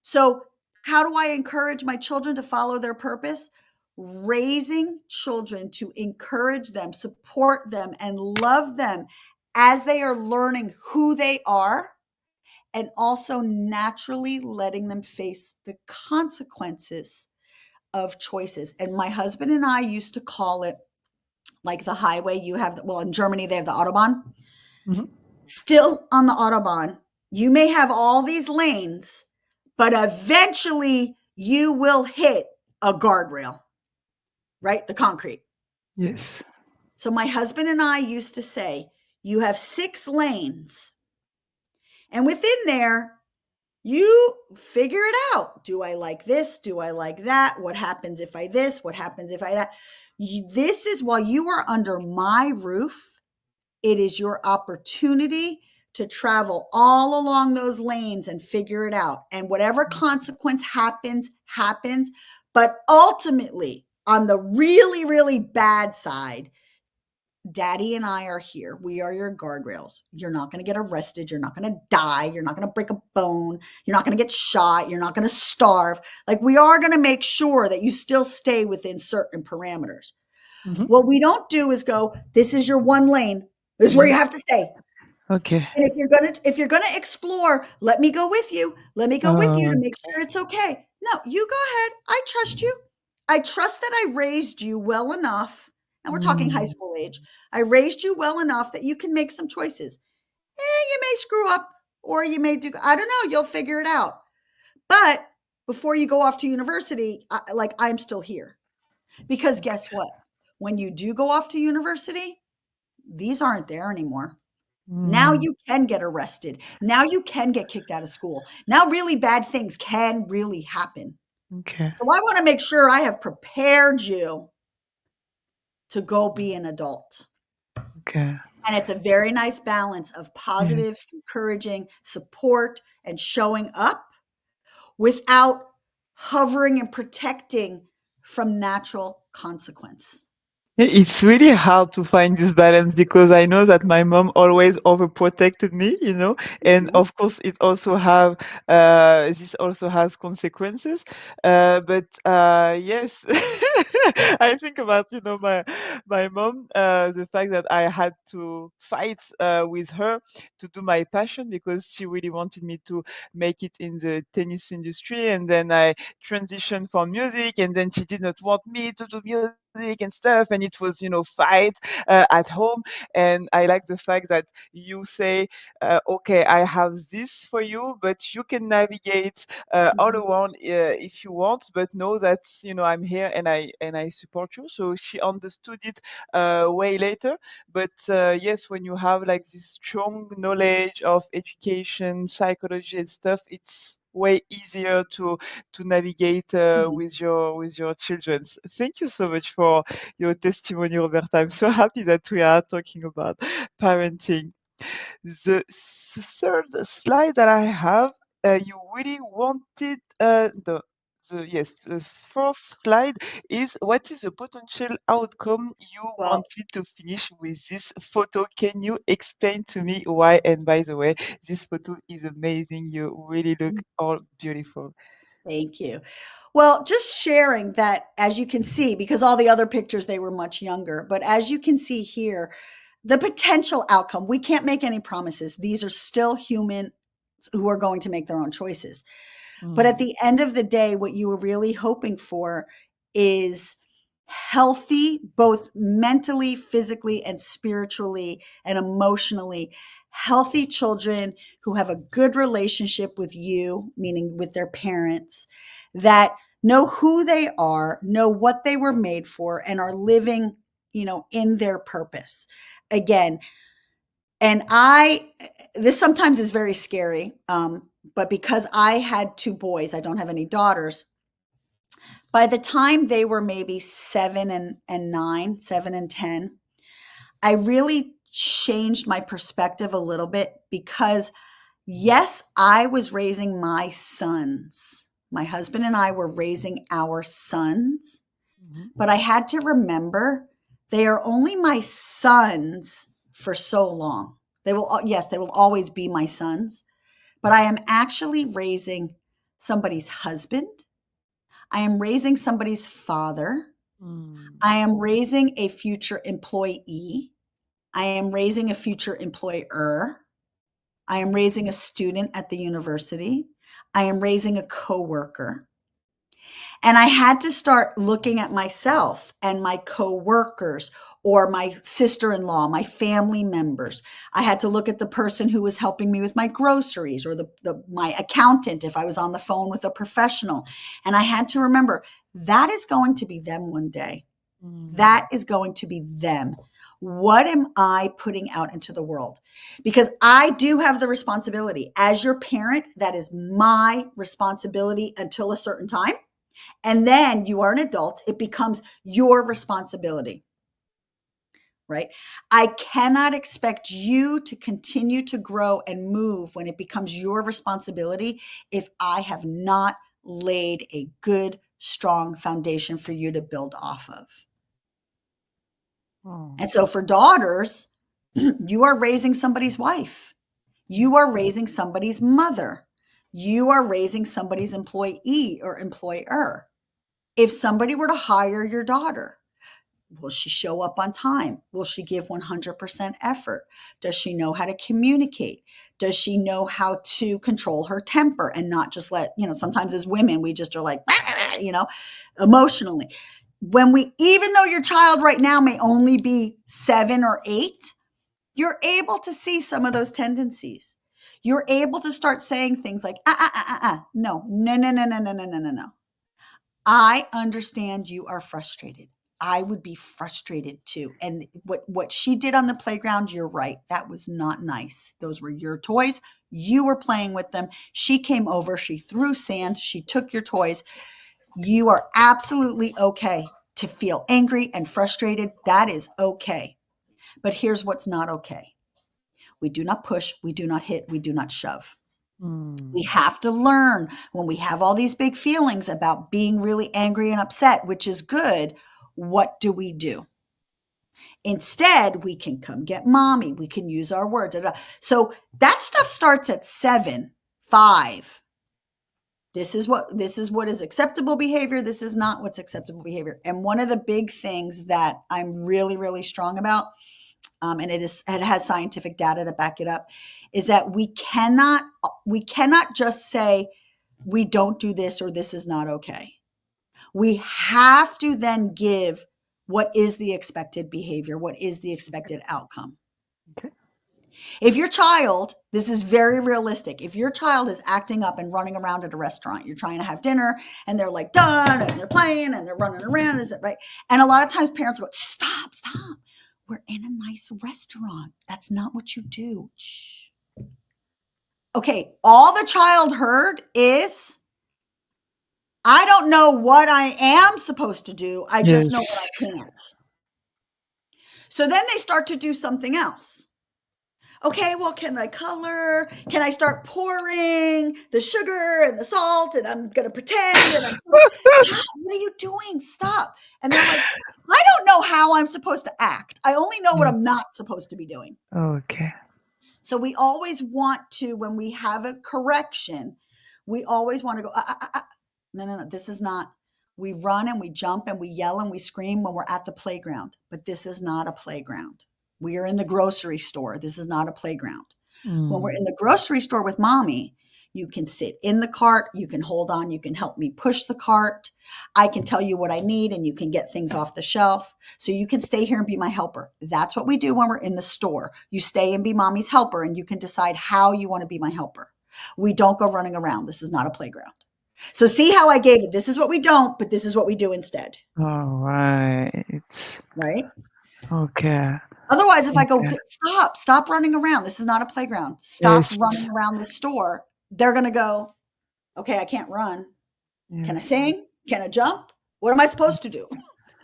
So, how do I encourage my children to follow their purpose? Raising children to encourage them, support them, and love them as they are learning who they are and also naturally letting them face the consequences of choices. And my husband and I used to call it like the highway you have. Well, in Germany, they have the Autobahn. Mhm. Still on the Autobahn, you may have all these lanes, but eventually you will hit a guardrail, right? The concrete. Yes. So my husband and I used to say, you have 6 lanes, and within there, you figure it out. Do I like this? Do I like that? What happens if I this? What happens if I that? This is while you are under my roof, it is your opportunity to travel all along those lanes and figure it out. And whatever consequence happens, happens. But ultimately, on the really, really bad side, Daddy and I are here. We are your guardrails. You're not going to get arrested. You're not going to die. You're not going to break a bone. You're not going to get shot. You're not going to starve. Like, we are going to make sure that you still stay within certain parameters. Mhm. What we don't do is go, this is your one lane. This is where Mhm. you have to stay. Okay. And if you're gonna explore, let me go with you. Let me go with you Oh, to make sure it's okay. No, you go ahead. I trust you. I trust that I raised you well enough, and we're talking high mm, school age. I raised you well enough that you can make some choices. You may screw up, or you may do. I don't know. You'll figure it out. But before you go off to university, I'm still here because guess what? When you do go off to university, these aren't there anymore. Now mm, you can get arrested. Now you can get kicked out of school. Now really bad things can really happen. okay. So I want to make sure I have prepared you to go be an adult. Okay. And it's a very nice balance of Yes. positive, encouraging, support, and showing up without hovering and protecting from natural consequence. It's really hard to find this balance because I know that my mom always overprotected me, and Mhm. of course it also have this also has consequences. But yes, I think about my mom, the fact that I had to fight with her to do my passion because she really wanted me to make it in the tennis industry, and then I transitioned from music, and then she did not want me to do music and stuff, and it was fight at home. And I like the fact that you say, okay, I have this for you, but you can navigate all Mhm. around if you want, but know that I'm here, and I support you. So she understood it way later. But yes, when you have like this strong knowledge of education, psychology and stuff, it's way easier to navigate Mhm. with your children. Thank you so much for your testimony, Roberta. I'm so happy that we are talking about parenting. The third slide that I have, you really wanted the fourth slide is what is the potential outcome you Well, wanted to finish with this photo? Can you explain to me why? And by the way, this photo is amazing. You really look all beautiful. thank you. Well, just sharing that, as you can see, because all the other pictures, they were much younger, but as you can see here, the potential outcome, we can't make any promises. These are still humans who are going to make their own choices. But at Mm, the end of the day, what you were really hoping for is healthy, both mentally, physically, and spiritually and emotionally healthy children who have a good relationship with you, meaning with their parents, that know who they are, know what they were made for, and are living, in their purpose. Again, and this sometimes is very scary, but because I had 2 boys, I don't have any daughters. By the time they were maybe 7 and 9, 7 and 10, I really changed my perspective a little bit because, yes, I was raising my sons. My husband and I were raising our sons, mhm, but I had to remember they are only my sons for so long. Yes, they will always be my sons, but I am actually raising somebody's husband. I am raising somebody's father. mm, I am raising a future employee. I am raising a future employer. I am raising a student at the university. I am raising a coworker. And I had to start looking at myself and my coworkers or my sister-in-law, my family members. I had to look at the person who was helping me with my groceries or my accountant if I was on the phone with a professional. And I had to remember that is going to be them one day. Mm. That is going to be them. What am I putting out into the world? Because I do have the responsibility. As your parent, that is my responsibility until a certain time. And then you are an adult, it becomes your responsibility, right? I cannot expect you to continue to grow and move when it becomes your responsibility if I have not laid a good, strong foundation for you to build off of. Oh, And so for daughters, you are raising somebody's wife. You are raising somebody's mother. You are raising somebody's employee or employer. If somebody were to hire your daughter, will she show up on time? Will she give 100% effort? Does she know how to communicate? Does she know how to control her temper and not just let, sometimes as women, we just are like, emotionally. Even though your child right now may only be 7 or 8, you're able to see some of those tendencies. You're able to start saying things like, no, no, no, no, no, no, no, no, no, no. I understand you are frustrated. I would be frustrated too. And what she did on the playground, you're right. That was not nice. Those were your toys. You were playing with them. She came over, she threw sand, she took your toys. You are absolutely okay to feel angry and frustrated. That is okay. But here's what's not okay. We do not push, we do not hit, we do not shove. We mm. have to learn when we have all these big feelings about being really angry and upset, which is good. What do we do? Instead, we can come get mommy. We can use our words. So that stuff starts at 7, 5. This is what is acceptable behavior. This is not what's acceptable behavior. And one of the big things that I'm really, really strong about, and it has scientific data to back it up, is that we cannot just say we don't do this or this is not okay. We have to then give what is the expected behavior, what is the expected outcome. Okay. If your child, this is very realistic, if your child is acting up and running around at a restaurant, you're trying to have dinner and they're like done and they're playing and they're running around, is it right? And a lot of times parents go, stop, stop. We're in a nice restaurant. That's not what you do. Shh. Okay, all the child heard is, I don't know what I am supposed to do. I just know what Yes. I can't. So then they start to do something else. Okay, well, can I color? Can I start pouring the sugar and the salt? And I'm going to pretend. And stop. What are you doing? Stop. And they're like, I don't know how I'm supposed to act. I only know what Yes. I'm not supposed to be doing. Okay. So we always want to, when we have a correction, we always want to go, no, no, no, this is not. We run and we jump and we yell and we scream when we're at the playground, but this is not a playground. We are in the grocery store. This is not a playground. When we're Mm. in the grocery store with mommy, you can sit in the cart, you can hold on, you can help me push the cart. I can tell you what I need and you can get things off the shelf. So you can stay here and be my helper. That's what we do when we're in the store. You stay and be mommy's helper and you can decide how you want to be my helper. We don't go running around. This is not a playground. So see how I gave it. This is what we don't, but this is what we do instead, All right. right? Okay. Otherwise, if I go, Okay. stop running around. This is not a playground. Stop Yes. running around the store. They're going to go, okay, I can't run. Can I Yes. sing? Can I jump? What am I supposed to do?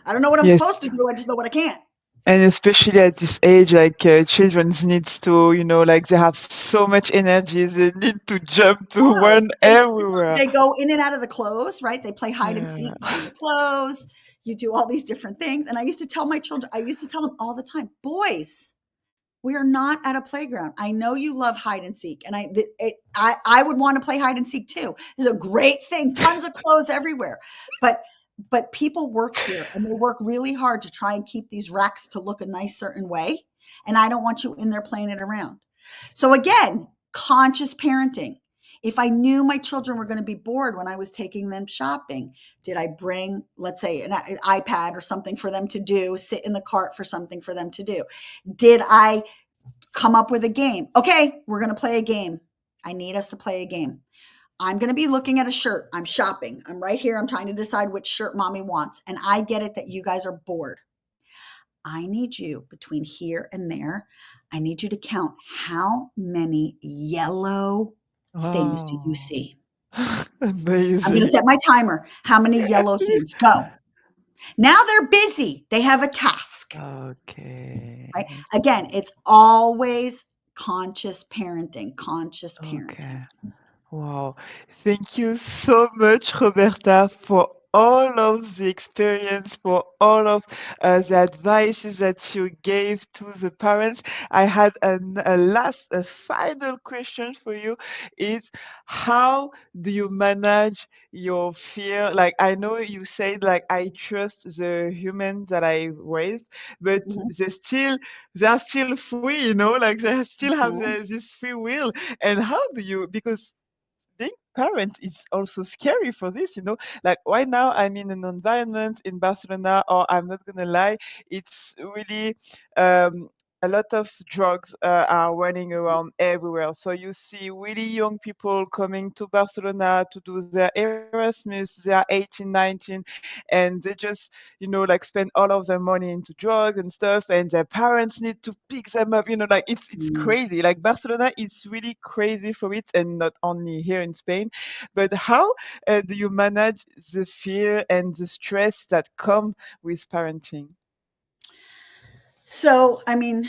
I don't know what I'm Yes. supposed to do. I just know what I can't. And especially at this age, like children needs to, like they have so much energy, they need to jump, to Yeah, run everywhere. they go in and out of the clothes, right? They play hide and Yeah. seek behind the clothes. You do all these different things. And I used to tell my children, I used to tell them all the time, boys, we are not at a playground. I know you love hide and seek, and I would want to play hide and seek too. It's a great thing. Tons of clothes everywhere, but people work here, and they work really hard to try and keep these racks to look a nice certain way. And I don't want you in there playing it around. So again, Conscious parenting. If I knew my children were going to be bored when I was taking them shopping, did I bring, let's say, an iPad or something for them to do, sit in the cart for something for them to do? Did I come up with a game? Okay, we're going to play a game. I need us to play a game. I'm going to be looking at a shirt. I'm shopping. I'm right here. I'm trying to decide which shirt mommy wants. And I get it that you guys are bored. I need you between here and there. I need you to count how many yellow things do you Oh, see? I'm going to amazing. set my timer. How many yellow things? Go. Now they're busy. They have a task, right? Okay. Again, it's always conscious parenting, conscious parenting. Okay. Wow. Thank you so much, Roberta, for all of the experience, for all of the advices that you gave to the parents. I had a final question for you is how do you manage your fear? Like, I know you said, like, I trust the humans that I raised, but Mhm, they are still free, like they still have mhm, this free will. And how do you, because being parent is also scary for this. Like right now, I'm in an environment in Barcelona, or I'm not gonna lie, it's really a lot of drugs are running around everywhere. So you see really young people coming to Barcelona to do their Erasmus. They are 18, 19, and they just, like spend all of their money into drugs and stuff, and their parents need to pick them up. Like it's mhm. crazy. Like Barcelona is really crazy for it, and not only here in Spain. But how do you manage the fear and the stress that come with parenting? So, I mean,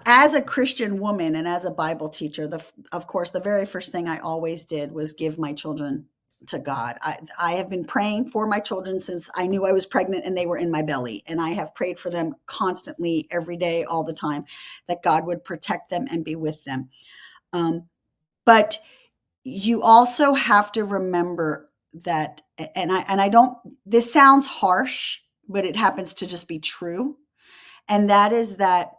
as a Christian woman and as a Bible teacher, of course, the very first thing I always did was give my children to God. I have been praying for my children since I knew I was pregnant and they were in my belly. And I have prayed for them constantly, every day, all the time, that God would protect them and be with them. Um, but you also have to remember that, and I don't, this sounds harsh, but it happens to just be true. And that is that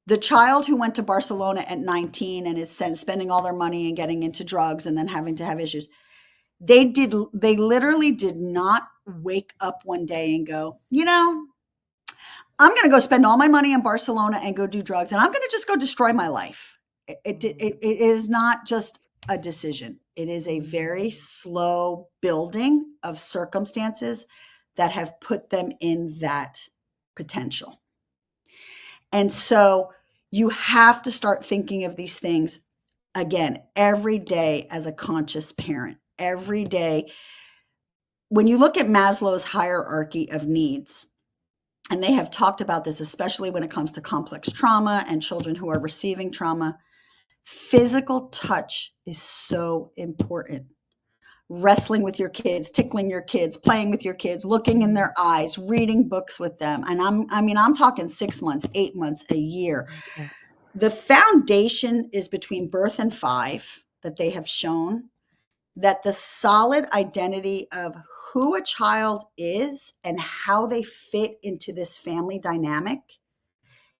the child who went to Barcelona at 19 and is spending all their money and getting into drugs and then having to have issues, they literally did not wake up one day and go, I'm going to go spend all my money in Barcelona and go do drugs and I'm going to just go destroy my life. It is not just a decision. It is a very slow building of circumstances that have put them in that potential. And so you have to start thinking of these things again every day as a conscious parent. Every day, when you look at Maslow's hierarchy of needs, and they have talked about this, especially when it comes to complex trauma and children who are receiving trauma, physical touch is so important. Wrestling with your kids, tickling your kids, playing with your kids, looking in their eyes, reading books with them. And I'm talking 6 months, 8 months, a year. Okay. The foundation is between birth and 5 that they have shown that the solid identity of who a child is and how they fit into this family dynamic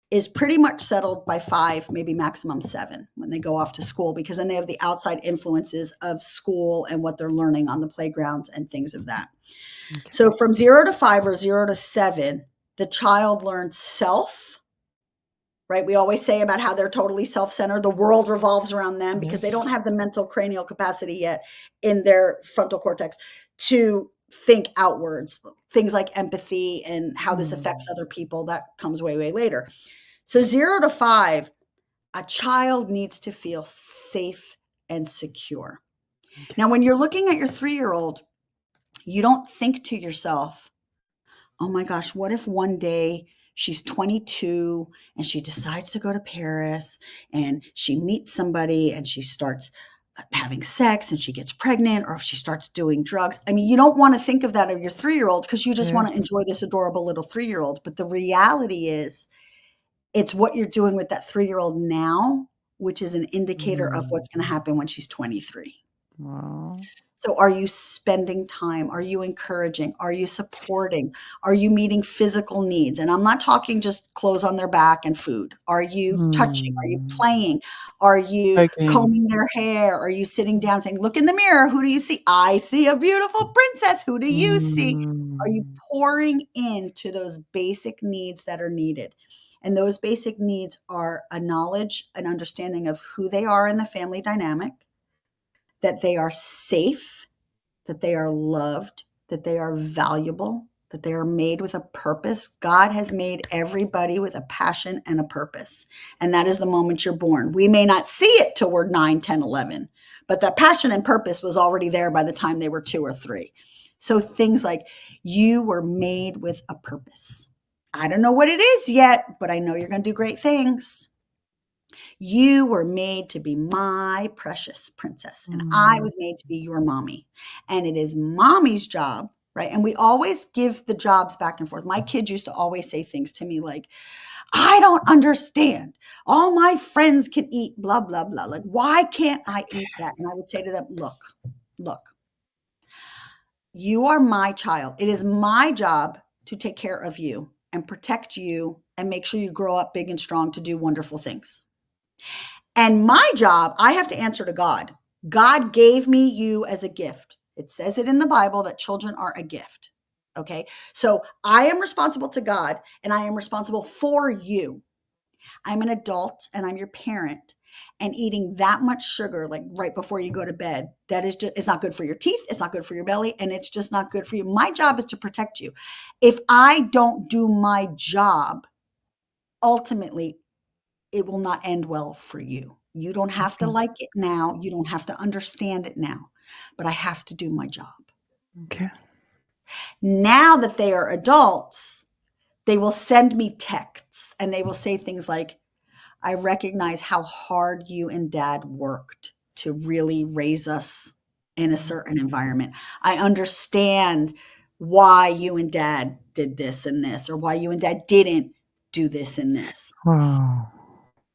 is pretty much settled by 5, maybe maximum 7 when they go off to school, because then they have the outside influences of school and what they're learning on the playgrounds and things of that. Okay. So from 0 to 5 or 0 to 7, the child learns self, right? We always say about how they're totally self-centered. The world revolves around them because they don't Yes. have the mental cranial capacity yet in their frontal cortex to think outwards. Things like empathy and how this affects Mm. other people, that comes way, way later. So 0 to 5, a child needs to feel safe and secure. Okay. Now, when you're looking at your 3-year-old, you don't think to yourself, oh my gosh, what if one day she's 22 and she decides to go to Paris and she meets somebody and she starts having sex and she gets pregnant, or if she starts doing drugs? I mean, you don't want to think of that of your 3-year-old because you just want to Yes. enjoy this adorable little 3-year-old. But the reality is, it's what you're doing with that 3-year-old now, which is an indicator of Mm. what's going to happen when she's 23. Wow. So are you spending time? Are you encouraging? Are you supporting? Are you meeting physical needs? And I'm not talking just clothes on their back and food. Are you touching? Are you Mm. playing? Are you Hugging. combing their hair? Are you sitting down saying, look in the mirror? Who do you see? I see a beautiful princess. Who do you see? Are you Mm. pouring into those basic needs that are needed? And those basic needs are a knowledge, an understanding of who they are in the family dynamic, that they are safe, that they are loved, that they are valuable, that they are made with a purpose. God has made everybody with a passion and a purpose. And that is the moment you're born. We may not see it till we're 9, 10, 11, but that passion and purpose was already there by the time they were 2 or 3. So things like you were made with a purpose. I don't know what it is yet, but I know you're going to do great things. You were made to be my precious princess, and I Mm. was made to be your mommy. And it is mommy's job, right? And we always give the jobs back and forth. My kids used to always say things to me like, I don't understand. All my friends can eat blah, blah, blah. Like, why can't I eat that? And I would say to them, look, you are my child. It is my job to take care of you and protect you and make sure you grow up big and strong to do wonderful things. And my job, I have to answer to God. God gave me you as a gift. It says it in the Bible that children are a gift. Okay. So I am responsible to God and I am responsible for you. I'm an adult and I'm your parent. And eating that much sugar, like right before you go to bed, that is just, it's not good for your teeth. It's not good for your belly. And it's just not good for you. My job is to protect you. If I don't do my job, ultimately it will not end well for you. You don't have to Okay. like it now. You don't have to understand it now, but I have to do my job. Okay. Now that they are adults, they will send me texts and they will say things like, I recognize how hard you and dad worked to really raise us in a certain environment. I understand why you and dad did this and this, or why you and dad didn't do this and this. Wow.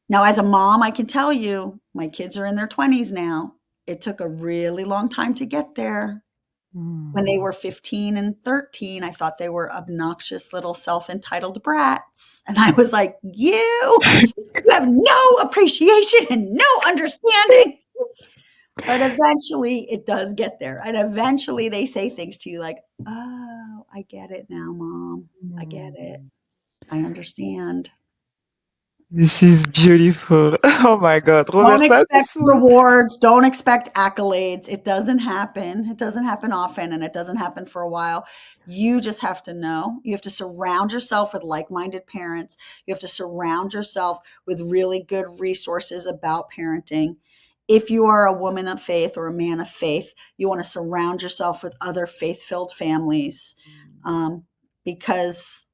Now, as a mom, I can tell you, my kids are in their 20s now. It took a really long time to get there. When they Mm. were 15 and 13, I thought they were obnoxious little self-entitled brats. And I was like, you have no appreciation and no understanding. But eventually it does get there. And eventually they say things to you like, oh, I get it now, mom. I get it. Mm. I understand. This is beautiful. Oh my God, Don't Roberta, expect rewards. Don't expect accolades. It doesn't happen. It doesn't happen often and it doesn't happen for a while. You just have to know. You have to surround yourself with like minded parents. You have to surround yourself with really good resources about parenting. If you are a woman of faith or a man of faith, you want to surround yourself with other faith filled families um, because,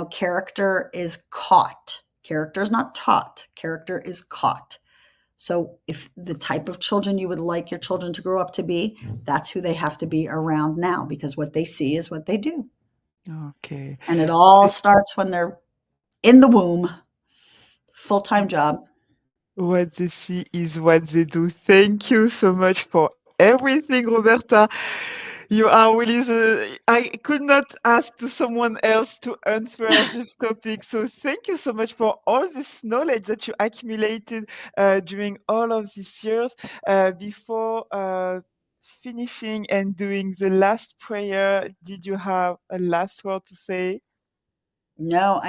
character is caught. Character is not taught, character is caught. So if the type of children you would like your children to grow up to be, that's who they have to be around now because what they see is what they do. Okay. And it all starts when they're in the womb, full-time job. What they see is what they do. Thank you so much for everything, Roberta. You are really I could not ask to someone else to answer this topic. So thank you so much for all this knowledge that you accumulated during all of these years. Before finishing and doing the last prayer, did you have a last word to say? No,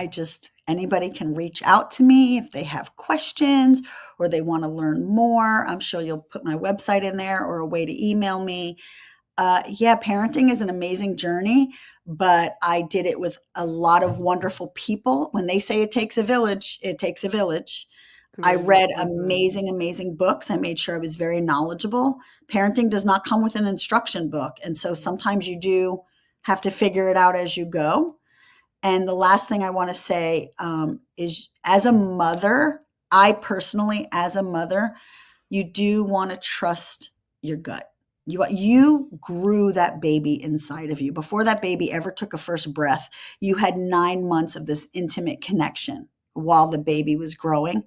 anybody can reach out to me if they have questions or they want to learn more. I'm sure you'll put my website in there or a way to email me. Yeah, parenting is an amazing journey, but I did it with a lot of wonderful people. When they say it takes a village, it takes a village. To I raise your read children. amazing, amazing books. I made sure I was very knowledgeable. Parenting does not come with an instruction book. And so sometimes you do have to figure it out as you go. And the last thing I want to say is as a mother, I personally, as a mother, you do want to trust your gut. You grew that baby inside of you. Before that baby ever took a first breath, you had 9 months of this intimate connection while the baby was growing.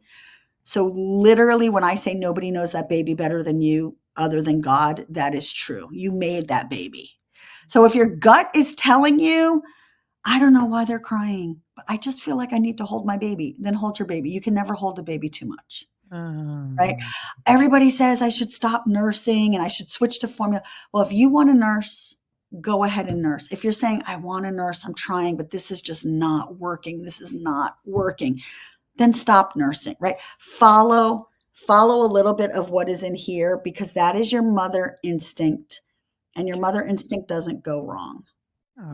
So literally when I say nobody knows that baby better than you, other than God, that is true. You made that baby. So if your gut is telling you, I don't know why they're crying, but I just feel like I need to hold my baby, then hold your baby. You can never hold a baby too much, right? Mm. Everybody says I should stop nursing and I should switch to formula. Well, if you want to nurse, go ahead and nurse. If you're saying, I want to nurse, I'm trying, but this is just not working, this is not working, then stop nursing, right? Follow a little bit of what is in here because that is your mother instinct and your mother instinct doesn't go wrong,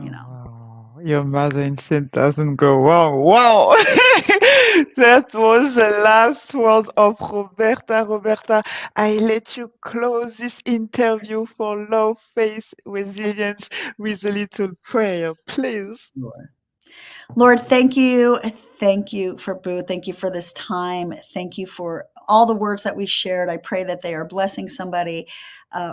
you Oh, know. wow. Your mother instinct doesn't go wrong. Wow. That was the last words of Roberta. Roberta, I let you close this interview for love, faith, resilience with a little prayer, please. Lord, thank you. Thank you for Boo. Thank you for this time. Thank you for all the words that we shared. I pray that they are blessing somebody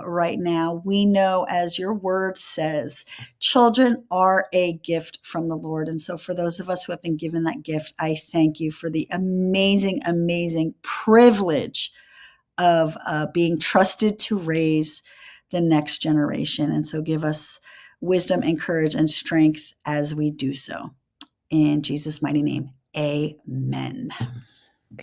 right now. We know, as your word says, children are a gift from the Lord. And so, for those of us who have been given that gift, I thank you for the amazing, amazing privilege of being trusted to raise the next generation. And so, give us wisdom and courage and strength as we do so. In Jesus' mighty name, amen.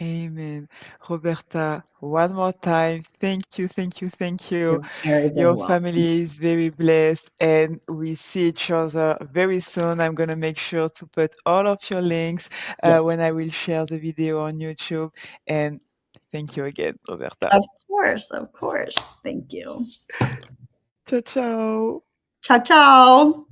Amen. Roberta, one more time, thank you, thank you, thank you. You're very, very Your welcome. family is very blessed, and we see each other very soon. I'm going to make sure to put all of your links Yes, when I will share the video on YouTube. And thank you again, Roberta. of course, of course. Thank you. Ciao, ciao. Ciao, ciao.